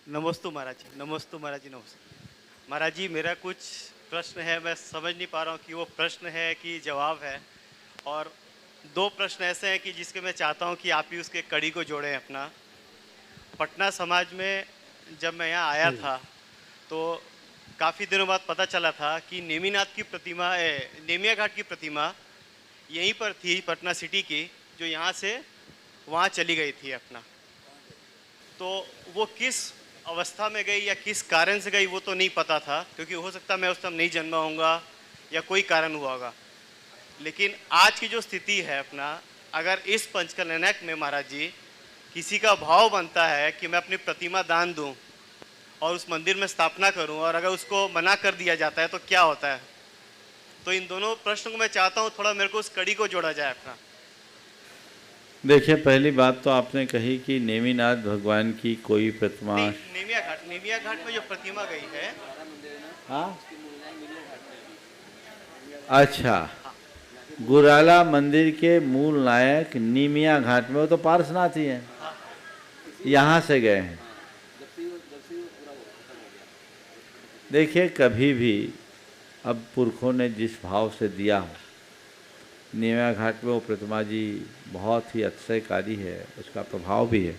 नमस्ते महाराज जी, नमस्ते महाराज जी, नमस्ते महाराज जी। मेरा कुछ प्रश्न है, मैं समझ नहीं पा रहा हूँ कि वो प्रश्न है कि जवाब है, और दो प्रश्न ऐसे हैं कि जिसके मैं चाहता हूँ कि आप ही उसके कड़ी को जोड़ें अपना। पटना समाज में जब मैं यहाँ आया था तो काफ़ी दिनों बाद पता चला था कि नेमीनाथ की प्रतिमा, नेमिया घाट की प्रतिमा यहीं पर थी पटना सिटी की, जो यहाँ से वहाँ चली गई थी अपना। तो वो किस अवस्था में गई या किस कारण से गई वो तो नहीं पता था, क्योंकि हो सकता मैं उस टाइम नहीं जन्मा होऊंगा या कोई कारण हुआ होगा। लेकिन आज की जो स्थिति है अपना, अगर इस पंचकन्या में महाराज जी किसी का भाव बनता है कि मैं अपनी प्रतिमा दान दूं और उस मंदिर में स्थापना करूं, और अगर उसको मना कर दिया जाता है तो क्या होता है? तो इन दोनों प्रश्नों को मैं चाहता हूं थोड़ा मेरे को उस कड़ी को जोड़ा जाए अपना। देखिए, पहली बात तो आपने कही कि नेमिनाथ भगवान की कोई प्रतिमा, नेमिया घाट में जो प्रतिमा गई है। हाँ, अच्छा, गुराला मंदिर के मूल नायक नीमिया घाट में, वो तो पार्श्वनाथ ही हैं, यहाँ से गए हैं। देखिए, कभी भी अब पुरखों ने जिस भाव से दिया हो, नीमिया घाट में वो प्रतिमा जी बहुत ही अतिशयकारी है, उसका प्रभाव भी है।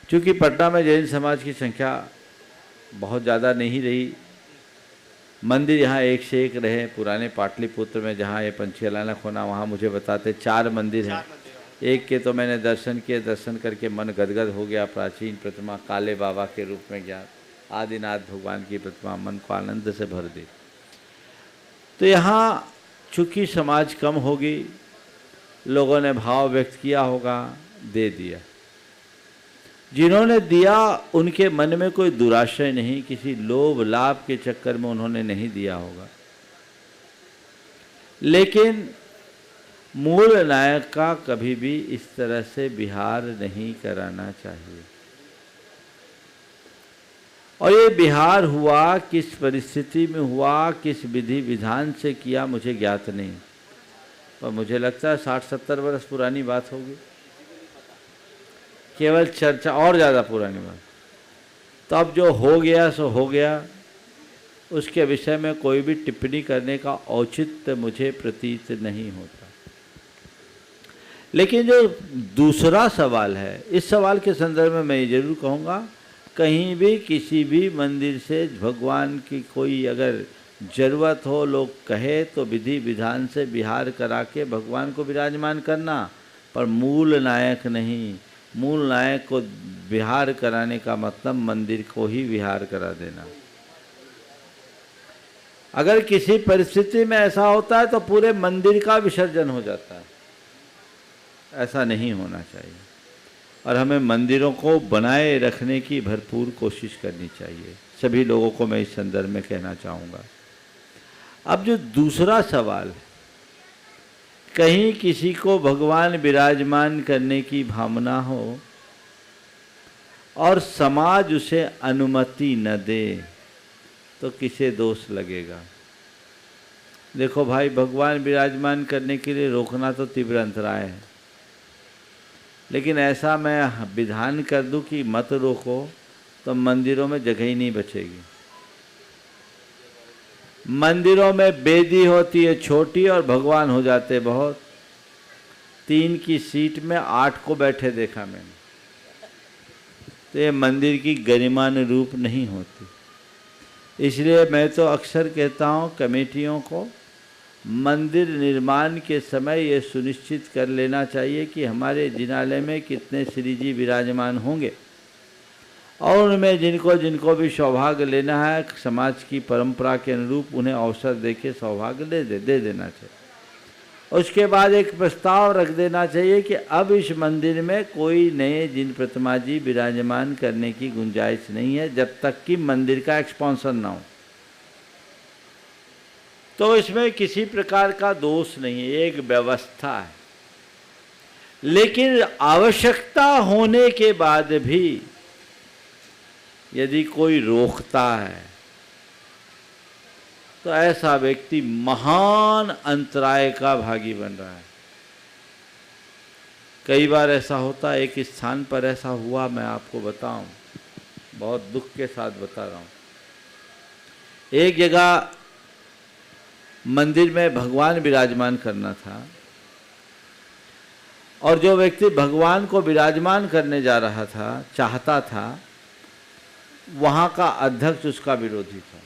चूँकि पटना में जैन समाज की संख्या बहुत ज़्यादा नहीं रही, मंदिर यहाँ एक से एक रहे। पुराने पाटलिपुत्र में जहाँ ये पंचकल्याणक होना, वहाँ मुझे बताते 4 मंदिर हैं। एक के तो मैंने दर्शन किए, दर्शन करके मन गदगद हो गया। प्राचीन प्रतिमा काले बाबा के रूप में ज्ञात आदिनाथ भगवान की प्रतिमा मन को आनंद से भर दी। तो यहाँ चूँकि समाज कम होगी, लोगों ने भाव व्यक्त किया होगा, दे दिया। जिन्होंने दिया उनके मन में कोई दुराशय नहीं, किसी लोभ लाभ के चक्कर में उन्होंने नहीं दिया होगा। लेकिन मूल नायक का कभी भी इस तरह से विहार नहीं कराना चाहिए। और ये विहार हुआ किस परिस्थिति में हुआ, किस विधि विधान से किया, मुझे ज्ञात नहीं, पर मुझे लगता है 60-70 वर्ष पुरानी बात होगी, केवल चर्चा, और ज़्यादा पुरानी बात। तो अब जो हो गया सो हो गया, उसके विषय में कोई भी टिप्पणी करने का औचित्य मुझे प्रतीत नहीं होता। लेकिन जो दूसरा सवाल है, इस सवाल के संदर्भ में मैं ये जरूर कहूँगा, कहीं भी किसी भी मंदिर से भगवान की कोई अगर जरूरत हो, लोग कहे तो विधि विधान से विहार करा के भगवान को विराजमान करना, पर मूल नायक नहीं। मूल नायक को विहार कराने का मतलब मंदिर को ही विहार करा देना। अगर किसी परिस्थिति में ऐसा होता है तो पूरे मंदिर का विसर्जन हो जाता है, ऐसा नहीं होना चाहिए। और हमें मंदिरों को बनाए रखने की भरपूर कोशिश करनी चाहिए। सभी लोगों को मैं इस संदर्भ में कहना चाहूँगा। अब जो दूसरा सवाल है, कहीं किसी को भगवान विराजमान करने की भावना हो और समाज उसे अनुमति न दे तो किसे दोष लगेगा? देखो भाई, भगवान विराजमान करने के लिए रोकना तो तीव्र अंतराय है, लेकिन ऐसा मैं विधान कर दूं कि मत रोको तो मंदिरों में जगह ही नहीं बचेगी। मंदिरों में वेदी होती है छोटी और भगवान हो जाते बहुत। 3 की सीट में 8 को बैठे देखा मैंने। तो ये मंदिर की गरिमानुरूप नहीं होती। इसलिए मैं तो अक्सर कहता हूँ कमेटियों को, मंदिर निर्माण के समय ये सुनिश्चित कर लेना चाहिए कि हमारे जिनालय में कितने श्री जी विराजमान होंगे, और उनमें जिनको जिनको भी सौभाग्य लेना है समाज की परंपरा के अनुरूप उन्हें अवसर देके सौभाग्य दे देना चाहिए। उसके बाद एक प्रस्ताव रख देना चाहिए कि अब इस मंदिर में कोई नए जिन प्रतिमा जी विराजमान करने की गुंजाइश नहीं है जब तक कि मंदिर का एक्सपांशन ना हो। तो इसमें किसी प्रकार का दोष नहीं है, एक व्यवस्था है। लेकिन आवश्यकता होने के बाद भी यदि कोई रोकता है तो ऐसा व्यक्ति महान अंतराय का भागी बन रहा है। कई बार ऐसा होता है, एक स्थान पर ऐसा हुआ, मैं आपको बताऊं, बहुत दुख के साथ बता रहा हूं। एक जगह मंदिर में भगवान विराजमान करना था, और जो व्यक्ति भगवान को विराजमान करने जा रहा था, चाहता था, वहां का अध्यक्ष उसका विरोधी था।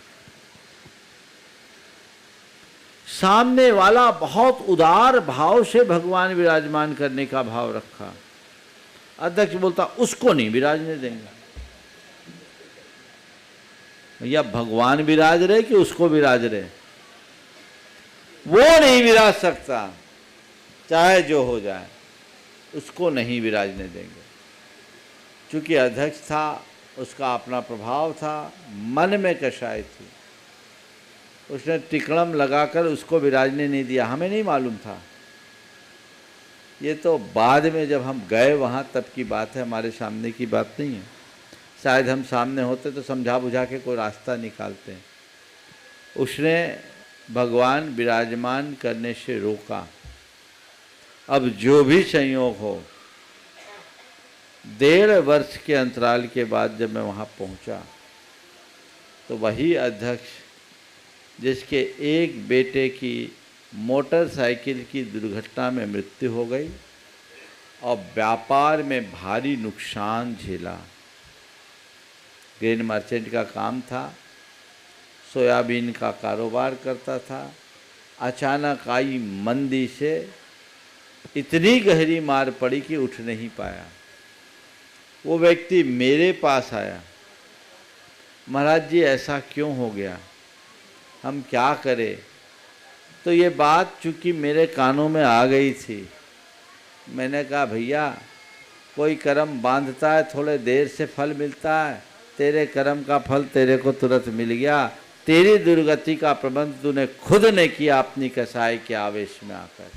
सामने वाला बहुत उदार भाव से भगवान विराजमान करने का भाव रखा, अध्यक्ष बोलता उसको नहीं विराजने देंगे। भैया भगवान विराज रहे कि उसको विराज रहे? वो नहीं विराज सकता, चाहे जो हो जाए, उसको नहीं विराजने देंगे। क्योंकि अध्यक्ष था, उसका अपना प्रभाव था, मन में कषाय थी, उसने टिकड़म लगाकर उसको विराजने नहीं दिया। हमें नहीं मालूम था, ये तो बाद में जब हम गए वहाँ तब की बात है, हमारे सामने की बात नहीं है। शायद हम सामने होते तो समझा बुझा के कोई रास्ता निकालते। उसने भगवान विराजमान करने से रोका। अब जो भी संयोग हो, 1.5 वर्ष के अंतराल के बाद जब मैं वहाँ पहुँचा तो वही अध्यक्ष जिसके एक बेटे की मोटरसाइकिल की दुर्घटना में मृत्यु हो गई और व्यापार में भारी नुकसान झेला, ग्रेन मर्चेंट का काम था, सोयाबीन का कारोबार करता था, अचानक आई मंदी से इतनी गहरी मार पड़ी कि उठ नहीं पाया। वो व्यक्ति मेरे पास आया, महाराज जी ऐसा क्यों हो गया, हम क्या करें? तो ये बात चूँकि मेरे कानों में आ गई थी। मैंने कहा भैया कोई कर्म बांधता है, थोड़े देर से फल मिलता है, तेरे कर्म का फल तेरे को तुरंत मिल गया। तेरी दुर्गति का प्रबंध तूने खुद ने किया अपनी कसाई के आवेश में आकर।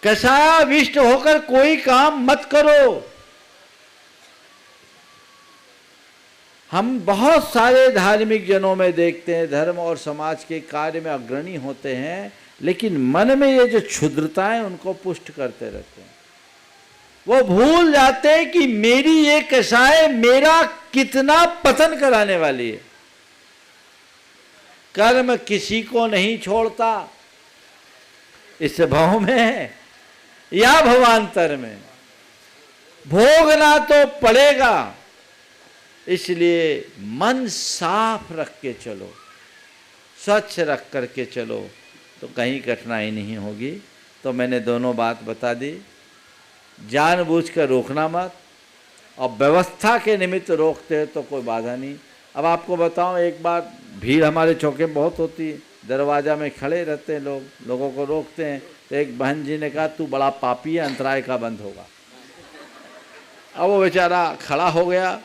कसायाविष्ट होकर कोई काम मत करो। हम बहुत सारे धार्मिक जनों में देखते हैं, धर्म और समाज के कार्य में अग्रणी होते हैं, लेकिन मन में ये जो क्षुद्रताएं उनको पुष्ट करते रहते हैं। वो भूल जाते हैं कि मेरी ये कसाई मेरा कितना पतन कराने वाली है। कर्म किसी को नहीं छोड़ता, इस भाव में या भवांतर में भोगना तो पड़ेगा। इसलिए मन साफ रख के चलो, स्वच्छ रख करके चलो, तो कहीं कठिनाई नहीं होगी। तो मैंने दोनों बात बता दी, जानबूझकर रोकना मत, और व्यवस्था के निमित्त रोकते हैं तो कोई बाधा नहीं। अब आपको बताऊं, एक बार भीड़ हमारे चौके में बहुत होती है, दरवाजा में खड़े रहते हैं लोग, लोगों को रोकते हैं। तो एक बहन जी ने कहा तू बड़ा पापी है, अंतराय का बंद होगा। अब वो बेचारा खड़ा हो गया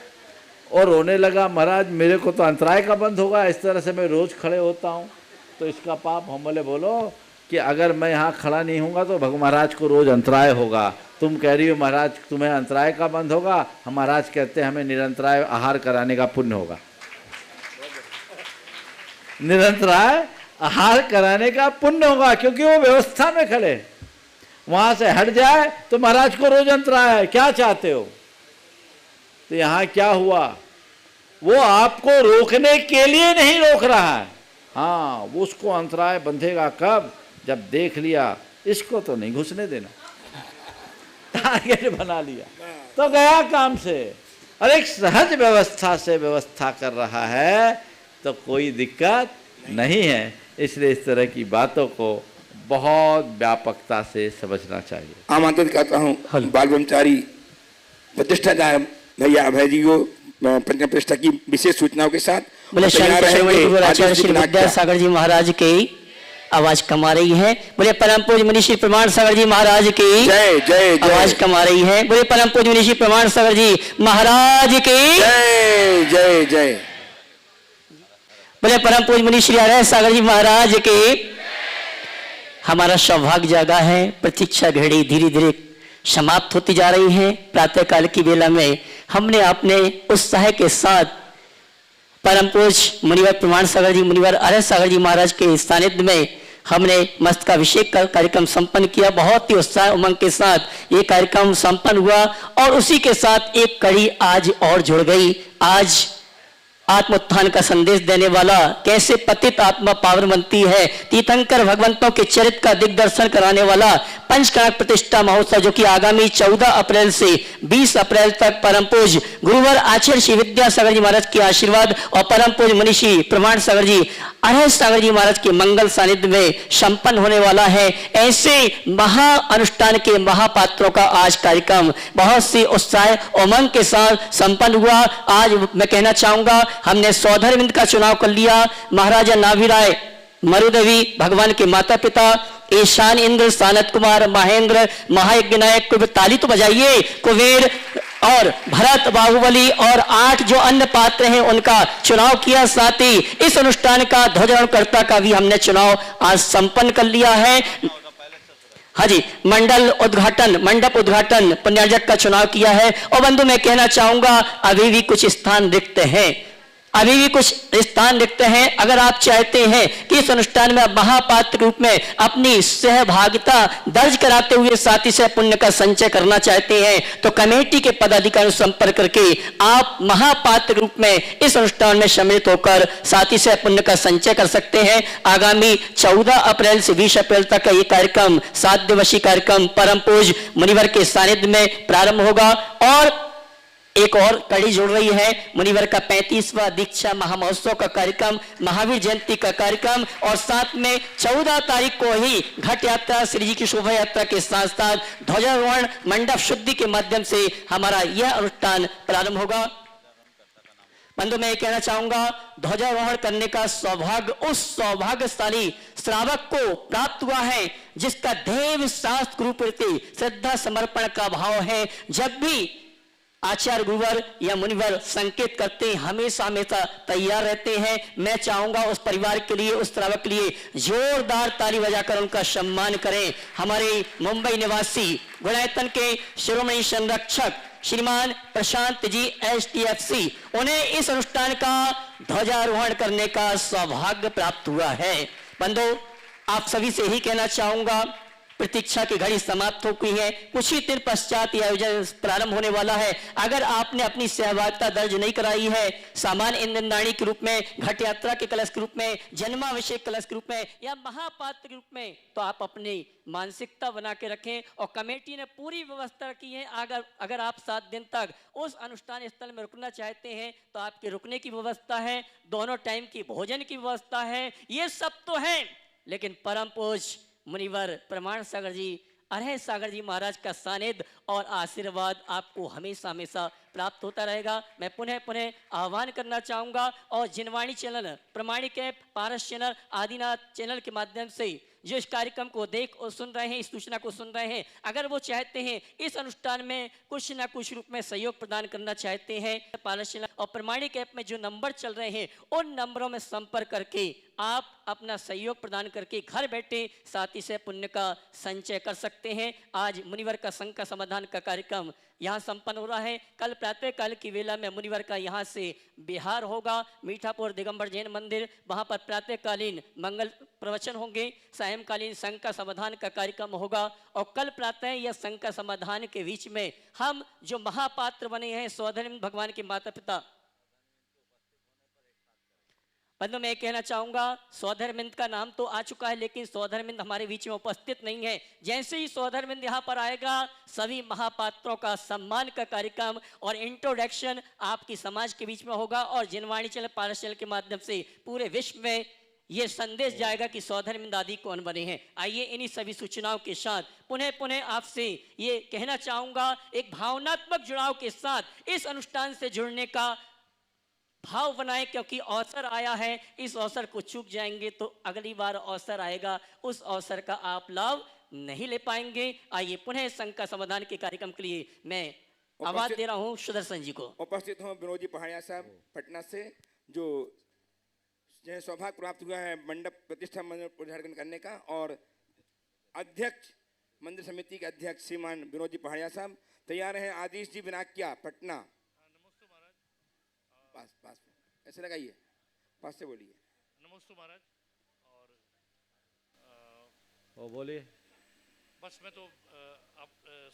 और रोने लगा, महाराज मेरे को तो अंतराय का बंद होगा, इस तरह से मैं रोज़ खड़े होता हूँ, तो इसका पाप। हम बोले बोलो कि अगर मैं यहाँ खड़ा नहीं होऊंगा तो भगवान महाराज को रोज़ अंतराय होगा। तुम कह रही हो महाराज तुम्हें अंतराय का बंद होगा, हम महाराज कहते हैं हमें निरंतराय आहार कराने का पुण्य होगा। निरंतराय आहार कराने का पुण्य होगा, क्योंकि वो व्यवस्था में खड़े। वहाँ से हट जाए तो महाराज को रोज अंतराय है, क्या चाहते हो? तो यहाँ क्या हुआ, वो आपको रोकने के लिए नहीं रोक रहा है। हाँ, वो उसको अंतराय बंधेगा कब, जब देख लिया इसको तो नहीं घुसने देना, टारगेट बना लिया तो गया काम से। और एक सहज व्यवस्था से व्यवस्था कर रहा है तो कोई दिक्कत नहीं है। इसलिए इस तरह की बातों को बहुत व्यापकता से समझना चाहिए। आमंत्रित करता हूँ बाल ब्रह्मचारी प्रतिष्ठादार भैया अभय जी को पंचम प्रतिष्ठा की विशेष सूचनाओं के साथ बोले आचार्य श्री विद्यासागर जी महाराज की आवाज कम आ रही है। बोले परम पूज्य मुनि श्री प्रमाण सागर जी महाराज की जय जय आवाज कम आ रही है। बोले परम पूज्य मुनि श्री प्रमाण सागर जी महाराज की जय जय जय। बोले परम पूज्य मुनि श्री अरह सागर जी महाराज की। हमारा सौभाग्य जागा है। प्रतीक्षा घड़ी धीरे धीरे समाप्त होती जा रही है। प्रातः काल की वेला में हमने अपने उत्साह के साथ परम पूज्य मुनिवर प्रमाण सागर जी मुनिवर अरह सागर जी महाराज के सानिध्य में हमने मस्तकाभिषेक का कार्यक्रम संपन्न किया। बहुत ही उत्साह उमंग के साथ ये कार्यक्रम संपन्न हुआ और उसी के साथ एक कड़ी आज और जुड़ गई। आज आत्मोत्थान का संदेश देने वाला कैसे पतित आत्मा पावन बनती है, तीर्थंकर भगवंतों के चरित्र का दिग्दर्शन कराने वाला पंचकणक प्रतिष्ठा महोत्सव जो कि आगामी 14 अप्रैल से 20 अप्रैल तक परम पूज्य गुरुवर आचार्य श्री विद्यासागर जी महाराज के आशीर्वाद और परम पूज्य मुनि श्री प्रमाण सागर जी अरह सागर जी महाराज के मंगल सानिध्य में संपन्न होने वाला है। ऐसे महा अनुष्ठान के महापात्रों का आज कार्यक्रम बहुत सी उत्साह उमंग के साथ संपन्न हुआ। आज मैं कहना चाहूंगा हमने सौधर्मिंद का चुनाव कर लिया। महाराजा नाभिराय मरुदेवी भगवान के माता पिता ईशान इंद्र सानत कुमार महेंद्र महायज्ञ नायक को ताली तो बजाइए। कुबेर और भरत बाहुबली और 8 जो अन्य पात्र हैं उनका चुनाव किया। साथ ही इस अनुष्ठान का ध्वजारोहणकर्ता का भी हमने चुनाव आज संपन्न कर लिया है। हाँ जी, मंडप उद्घाटन पुण्यार्जक का चुनाव किया है। और बंधु मैं कहना चाहूंगा अभी भी कुछ स्थान रिक्त हैं, अभी भी कुछ स्थान रिक्त हैं। अगर आप चाहते हैं कि इस अनुष्ठान में महापात्र के रूप में अपनी सहभागिता दर्ज कराते हुए साथ ही पुण्य का संचय करना चाहते हैं तो कमेटी के पदाधिकारियों से संपर्क करके आप महापात्र के रूप में इस अनुष्ठान में सम्मिलित होकर साथ ही पुण्य का संचय कर सकते हैं। आगामी 14 अप्रैल से 20 अप्रैल तक का ये कार्यक्रम 7 दिवसीय कार्यक्रम परम पूज्य मुनिवर के सानिध्य में प्रारंभ होगा। और एक और कड़ी जुड़ रही है मुनिवर का 35वां दीक्षा महामहोत्सव का कार्यक्रम, महावीर जयंती का कार्यक्रम और साथ में 14 तारीख को ही घट यात्रा श्री जी की शोभा यात्रा के साथ साथ ध्वजारोहण मंडप शुद्धि के माध्यम से हमारा यह अनुष्ठान प्रारंभ होगा। बंधु मैं कहना चाहूंगा ध्वजारोहण करने का सौभाग्य उस सौभाग्यशाली श्रावक को प्राप्त हुआ है जिसका देव शास्त्र गुरु प्रति श्रद्धा समर्पण का भाव है। जब भी आचार्य गुरुवर या मुनिवर संकेत करते हमेशा हमेशा तैयार रहते हैं। मैं चाहूंगा उस परिवार के लिए उस श्रावक के लिए जोरदार ताली बजाकर उनका सम्मान करें। हमारे मुंबई निवासी गुणायतन के शिरोमणि संरक्षक श्रीमान प्रशांत जी HTFC उन्हें इस अनुष्ठान का ध्वजारोहण करने का सौभाग्य प्राप्त हुआ है। बंधु आप सभी से ही कहना चाहूंगा प्रतीक्षा की घड़ी समाप्त हो गई है। कुछ ही दिन पश्चात यह आयोजन प्रारंभ होने वाला है। अगर आपने अपनी सहभागिता दर्ज नहीं कराई है सामान्य ईंधनदानी के रूप में, घट यात्रा के कलश के रूप में, जन्माभिषेक कलश के रूप में या महापात्र के रूप में तो आप अपनी मानसिकता बना के रखें। और कमेटी ने पूरी व्यवस्था की है। अगर आप 7 दिन तक उस अनुष्ठान स्थल में रुकना चाहते हैं तो आपके रुकने की व्यवस्था है, दोनों टाइम की भोजन की व्यवस्था है, ये सब तो है। लेकिन परम पूज्य मुनिवर प्रमाण सागर जी अरह सागर जी महाराज का सानिध्य और आशीर्वाद आपको हमेशा हमेशा प्राप्त होता रहेगा। मैं पुनः आह्वान करना चाहूंगा और जिनवाणी चैनल, प्रमाणिक ऐप, पारस चैनल, आदिनाथ चैनल के माध्यम से जो इस कार्यक्रम को देख और सुन रहे हैं, इस सूचना को सुन रहे हैं, अगर वो चाहते हैं इस अनुष्ठान में कुछ ना कुछ रूप में सहयोग प्रदान करना चाहते हैं, पारस चैनल और प्रमाणिक ऐप में जो नंबर चल रहे हैं उन नंबरों में संपर्क करके आप अपना सहयोग प्रदान करके घर बैठे साथ ही से पुण्य का संचय कर सकते हैं। आज मुनिवर का संघ का समाधान का कार्यक्रम यहाँ संपन्न हो रहा है। कल प्रातः काल की वेला में मुनिवर का यहाँ से बिहार होगा मीठापुर दिगंबर जैन मंदिर, वहाँ पर प्रातःकालीन मंगल प्रवचन होंगे, सायंकालीन संघ का समाधान का कार्यक्रम होगा और कल प्रातः यह संघ का समाधान के बीच में हम जो महापात्र बने हैं सौधर्म भगवान के माता पिता बंधु मैं कहना चाहूंगा सौधर्मिंद का नाम तो आ चुका है, लेकिन सौधर्मिंद हमारे बीच में उपस्थित नहीं है। जैसे ही सौधर्मिंद यहाँ पर आएगा, सभी महापात्रों का सम्मान का कार्यक्रम और इंट्रोडक्शन आपकी समाज के बीच में होगा और जिनवाणी चैनल पारस चैनल के माध्यम से पूरे विश्व में ये संदेश जाएगा कि सौधर्मिंद आदि कौन बने हैं। आइए इन्हीं सभी सूचनाओं के साथ पुनः आपसे ये कहना चाहूंगा, एक भावनात्मक जुड़ाव के साथ इस अनुष्ठान से जुड़ने का भाव बनाएं, क्योंकि अवसर आया है। इस अवसर को चूक जाएंगे तो अगली बार अवसर आएगा, उस अवसर का आप लाभ नहीं ले पाएंगे। आइए पुनः संघ का समाधान के कार्यक्रम के लिए मैं आवाज दे रहा हूं सुदर्शन जी को। उपस्थित हूँ विनोद जी पहाड़िया साहब पटना से, जो जिन्हें सौभाग्य प्राप्त हुआ है मंडप प्रतिष्ठा मंडप उद्घाटन करने का, और अध्यक्ष मंदिर समिति के अध्यक्ष श्रीमान विनोद जी पहाड़िया साहब तैयार हैं। आदिश जी बिनाकिया पटना, पास पास ऐसे लगाइए, पास से बोलिए। नमस्ते महाराज। और वो बोलिए। बस मैं तो आप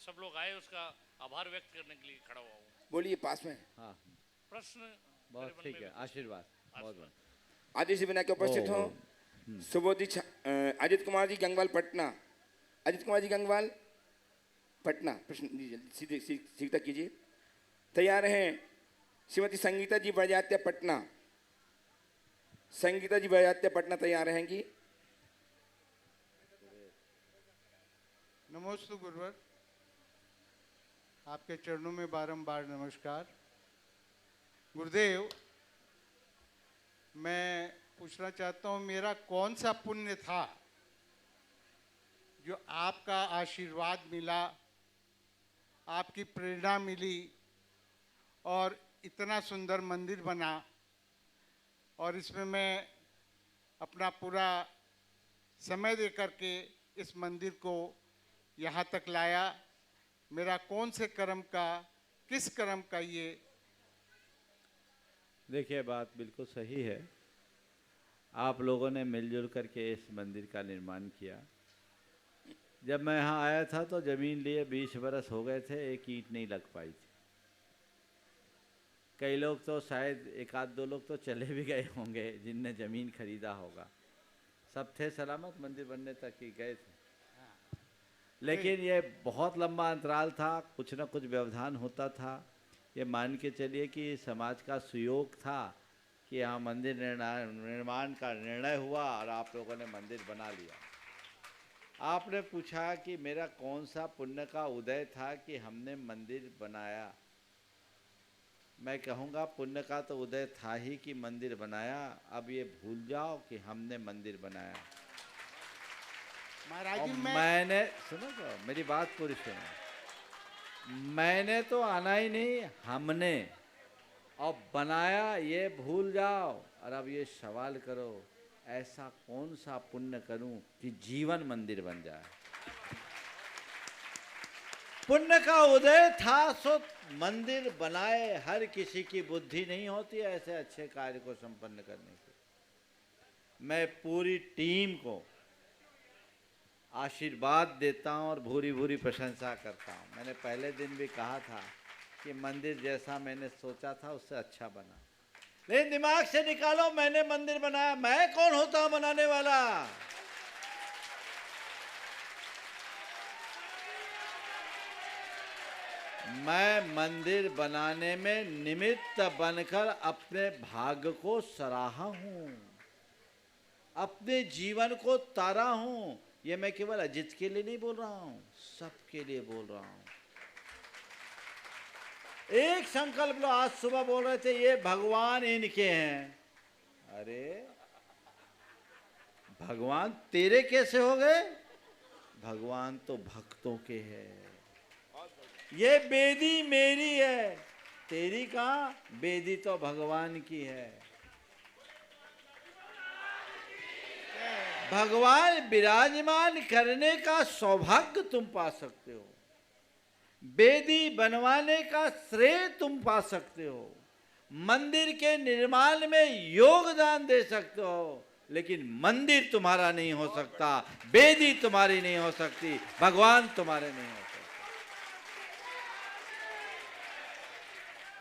सब लोग आए उसका आभार व्यक्त करने के लिए खड़ा हुआ हूँ। बोलिए पास में। हाँ प्रश्न बहुत ठीक है, आशीर्वाद बहुत बहुत। आदिश जी बिनाकिया उपस्थित हो। सुबोधि अजित कुमार जी गंगवाल पटना, अजित कुमार जी गंगवाल पटना, प्रश्न सीधे सीधा कीजिए। तैयार हैं श्रीमती संगीता जी बड़जात्या पटना, संगीता जी बड़जात्या पटना तैयार रहेंगी। नमोस्तु गुरुवर, आपके चरणों में बारंबार नमस्कार। गुरुदेव, मैं पूछना चाहता हूँ, मेरा कौन सा पुण्य था जो आपका आशीर्वाद मिला, आपकी प्रेरणा मिली और इतना सुंदर मंदिर बना, और इसमें मैं अपना पूरा समय दे करके इस मंदिर को यहाँ तक लाया। मेरा कौन से कर्म का, किस कर्म का ये? देखिए बात बिल्कुल सही है। आप लोगों ने मिलजुल करके इस मंदिर का निर्माण किया। जब मैं यहाँ आया था तो ज़मीन लिए 20 बरस हो गए थे, एक ईंट नहीं लग पाई थी। कई लोग तो शायद एक आध दो लोग तो चले भी गए होंगे जिनने ज़मीन खरीदा होगा। सब थे सलामत, मंदिर बनने तक ही गए थे। लेकिन ये बहुत लंबा अंतराल था, कुछ ना कुछ व्यवधान होता था। ये मान के चलिए कि समाज का सुयोग था कि यहाँ मंदिर निर्माण का निर्णय हुआ और आप लोगों ने मंदिर बना लिया। आपने पूछा कि मेरा कौन सा पुण्य का उदय था कि हमने मंदिर बनाया। मैं कहूँगा पुण्य का तो उदय था ही कि मंदिर बनाया। अब ये भूल जाओ कि हमने मंदिर बनाया। महाराज जी, मैंने सुनो तो मेरी बात पूरी सुनो। मैंने तो आना ही नहीं, हमने, और बनाया ये भूल जाओ। और अब ये सवाल करो, ऐसा कौन सा पुण्य करूं कि जीवन मंदिर बन जाए। पुण्य का उदय था सो मंदिर बनाए। हर किसी की बुद्धि नहीं होती ऐसे अच्छे कार्य को संपन्न करने की। मैं पूरी टीम को आशीर्वाद देता हूं और भूरी भूरी प्रशंसा करता हूं। मैंने पहले दिन भी कहा था कि मंदिर जैसा मैंने सोचा था उससे अच्छा बना। लेकिन दिमाग से निकालो, मैंने मंदिर बनाया, मैं कौन होता हूं बनाने वाला। मैं मंदिर बनाने में निमित्त बनकर अपने भाग्य को सराहा हूं, अपने जीवन को तारा हूं। ये मैं केवल अजित के लिए नहीं बोल रहा हूं, सबके लिए बोल रहा हूं। एक संकल्प लो। आज सुबह बोल रहे थे ये भगवान इनके हैं। अरे भगवान तेरे कैसे हो गए? भगवान तो भक्तों के हैं। ये बेदी मेरी है, तेरी कहाँ? बेदी तो भगवान की है। भगवान विराजमान करने का सौभाग्य तुम पा सकते हो, बेदी बनवाने का श्रेय तुम पा सकते हो, मंदिर के निर्माण में योगदान दे सकते हो। लेकिन मंदिर तुम्हारा नहीं हो सकता, बेदी तुम्हारी नहीं हो सकती, भगवान तुम्हारे नहीं हो सकते।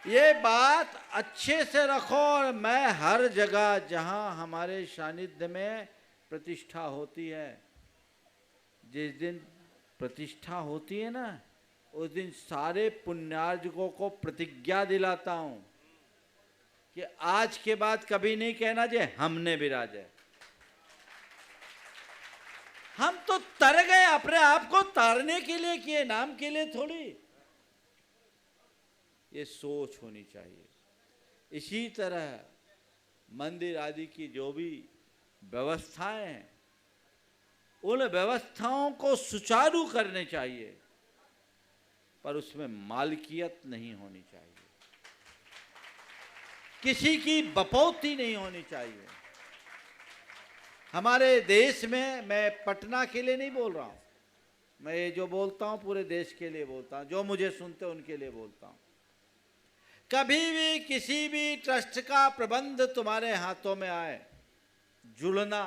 ये बात अच्छे से रखो। और मैं हर जगह जहां हमारे सानिध्य में प्रतिष्ठा होती है, जिस दिन प्रतिष्ठा होती है ना, उस दिन सारे पुण्यार्जकों को प्रतिज्ञा दिलाता हूं कि आज के बाद कभी नहीं कहना जे हमने विराजे। हम तो तर गए, अपने आप को तारने के लिए किए, नाम के लिए थोड़ी। ये सोच होनी चाहिए। इसी तरह मंदिर आदि की जो भी व्यवस्थाएं हैं, उन व्यवस्थाओं को सुचारू करने चाहिए, पर उसमें मालकियत नहीं होनी चाहिए, किसी की बपौती नहीं होनी चाहिए। हमारे देश में, मैं पटना के लिए नहीं बोल रहा हूं, मैं ये जो बोलता हूं पूरे देश के लिए बोलता हूं, जो मुझे सुनते उनके लिए बोलता हूं। कभी भी किसी भी ट्रस्ट का प्रबंध तुम्हारे हाथों में आए, जुड़ना,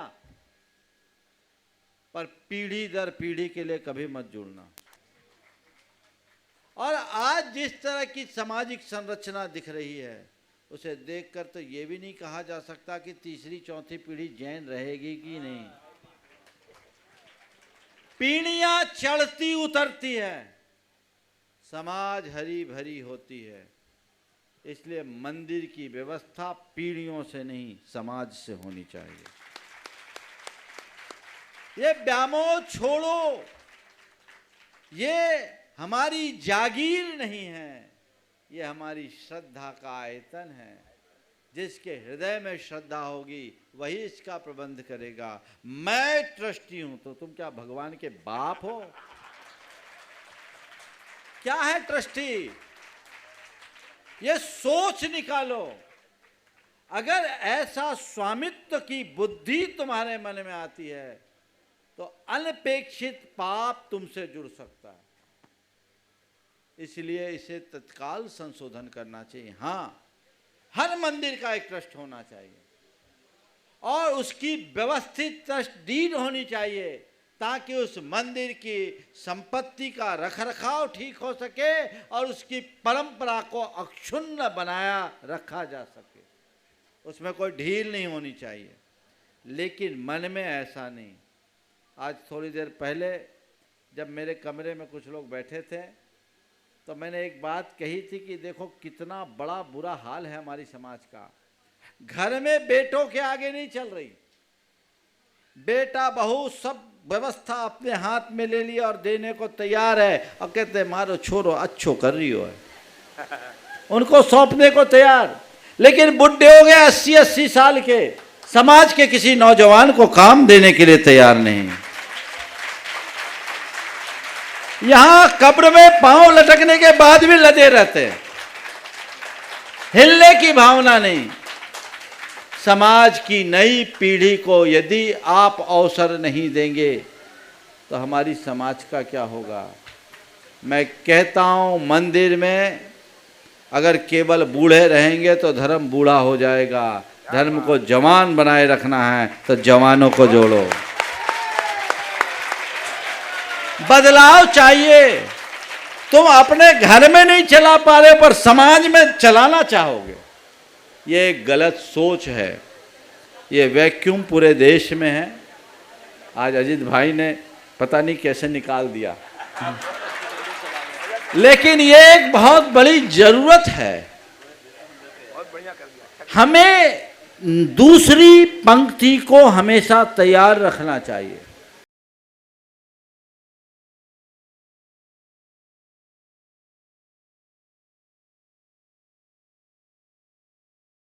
पर पीढ़ी दर पीढ़ी के लिए कभी मत जुड़ना। और आज जिस तरह की सामाजिक संरचना दिख रही है, उसे देखकर तो ये भी नहीं कहा जा सकता कि तीसरी चौथी पीढ़ी जैन रहेगी कि नहीं। पीढ़ियां चढ़ती उतरती है, समाज हरी भरी होती है। इसलिए मंदिर की व्यवस्था पीढ़ियों से नहीं, समाज से होनी चाहिए। ये व्यामोह छोड़ो, ये हमारी जागीर नहीं है, ये हमारी श्रद्धा का आयतन है। जिसके हृदय में श्रद्धा होगी वही इसका प्रबंध करेगा। मैं ट्रस्टी हूं तो तुम क्या भगवान के बाप हो? क्या है ट्रस्टी? ये सोच निकालो। अगर ऐसा स्वामित्व की बुद्धि तुम्हारे मन में आती है तो अनपेक्षित पाप तुमसे जुड़ सकता है। इसलिए इसे तत्काल संशोधन करना चाहिए। हाँ, हर मंदिर का एक ट्रस्ट होना चाहिए और उसकी व्यवस्थित ट्रस्ट डीड होनी चाहिए, ताकि उस मंदिर की संपत्ति का रखरखाव ठीक हो सके और उसकी परंपरा को अक्षुण्ण बनाया रखा जा सके। उसमें कोई ढील नहीं होनी चाहिए। लेकिन मन में ऐसा नहीं। आज थोड़ी देर पहले जब मेरे कमरे में कुछ लोग बैठे थे तो मैंने एक बात कही थी कि देखो कितना बड़ा बुरा हाल है हमारी समाज का। घर में बेटों के आगे नहीं चल रही। बेटा बहू सब व्यवस्था अपने हाथ में ले लिया और देने को तैयार है और कहते मारो छोड़ो अच्छो कर रही हो है, उनको सौंपने को तैयार। लेकिन बुढ़े हो गए 80-80 साल के, समाज के किसी नौजवान को काम देने के लिए तैयार नहीं। यहां कब्र में पांव लटकने के बाद भी लदे रहते हैं, हिलने की भावना नहीं। समाज की नई पीढ़ी को यदि आप अवसर नहीं देंगे तो हमारी समाज का क्या होगा? मैं कहता हूं, मंदिर में अगर केवल बूढ़े रहेंगे तो धर्म बूढ़ा हो जाएगा। धर्म को जवान बनाए रखना है तो जवानों को जोड़ो। बदलाव चाहिए। तुम अपने घर में नहीं चला पा रहे पर समाज में चलाना चाहोगे, ये एक गलत सोच है। ये वैक्यूम पूरे देश में है। आज अजीत भाई ने पता नहीं कैसे निकाल दिया, लेकिन ये एक बहुत बड़ी जरूरत है। हमें दूसरी पंक्ति को हमेशा तैयार रखना चाहिए।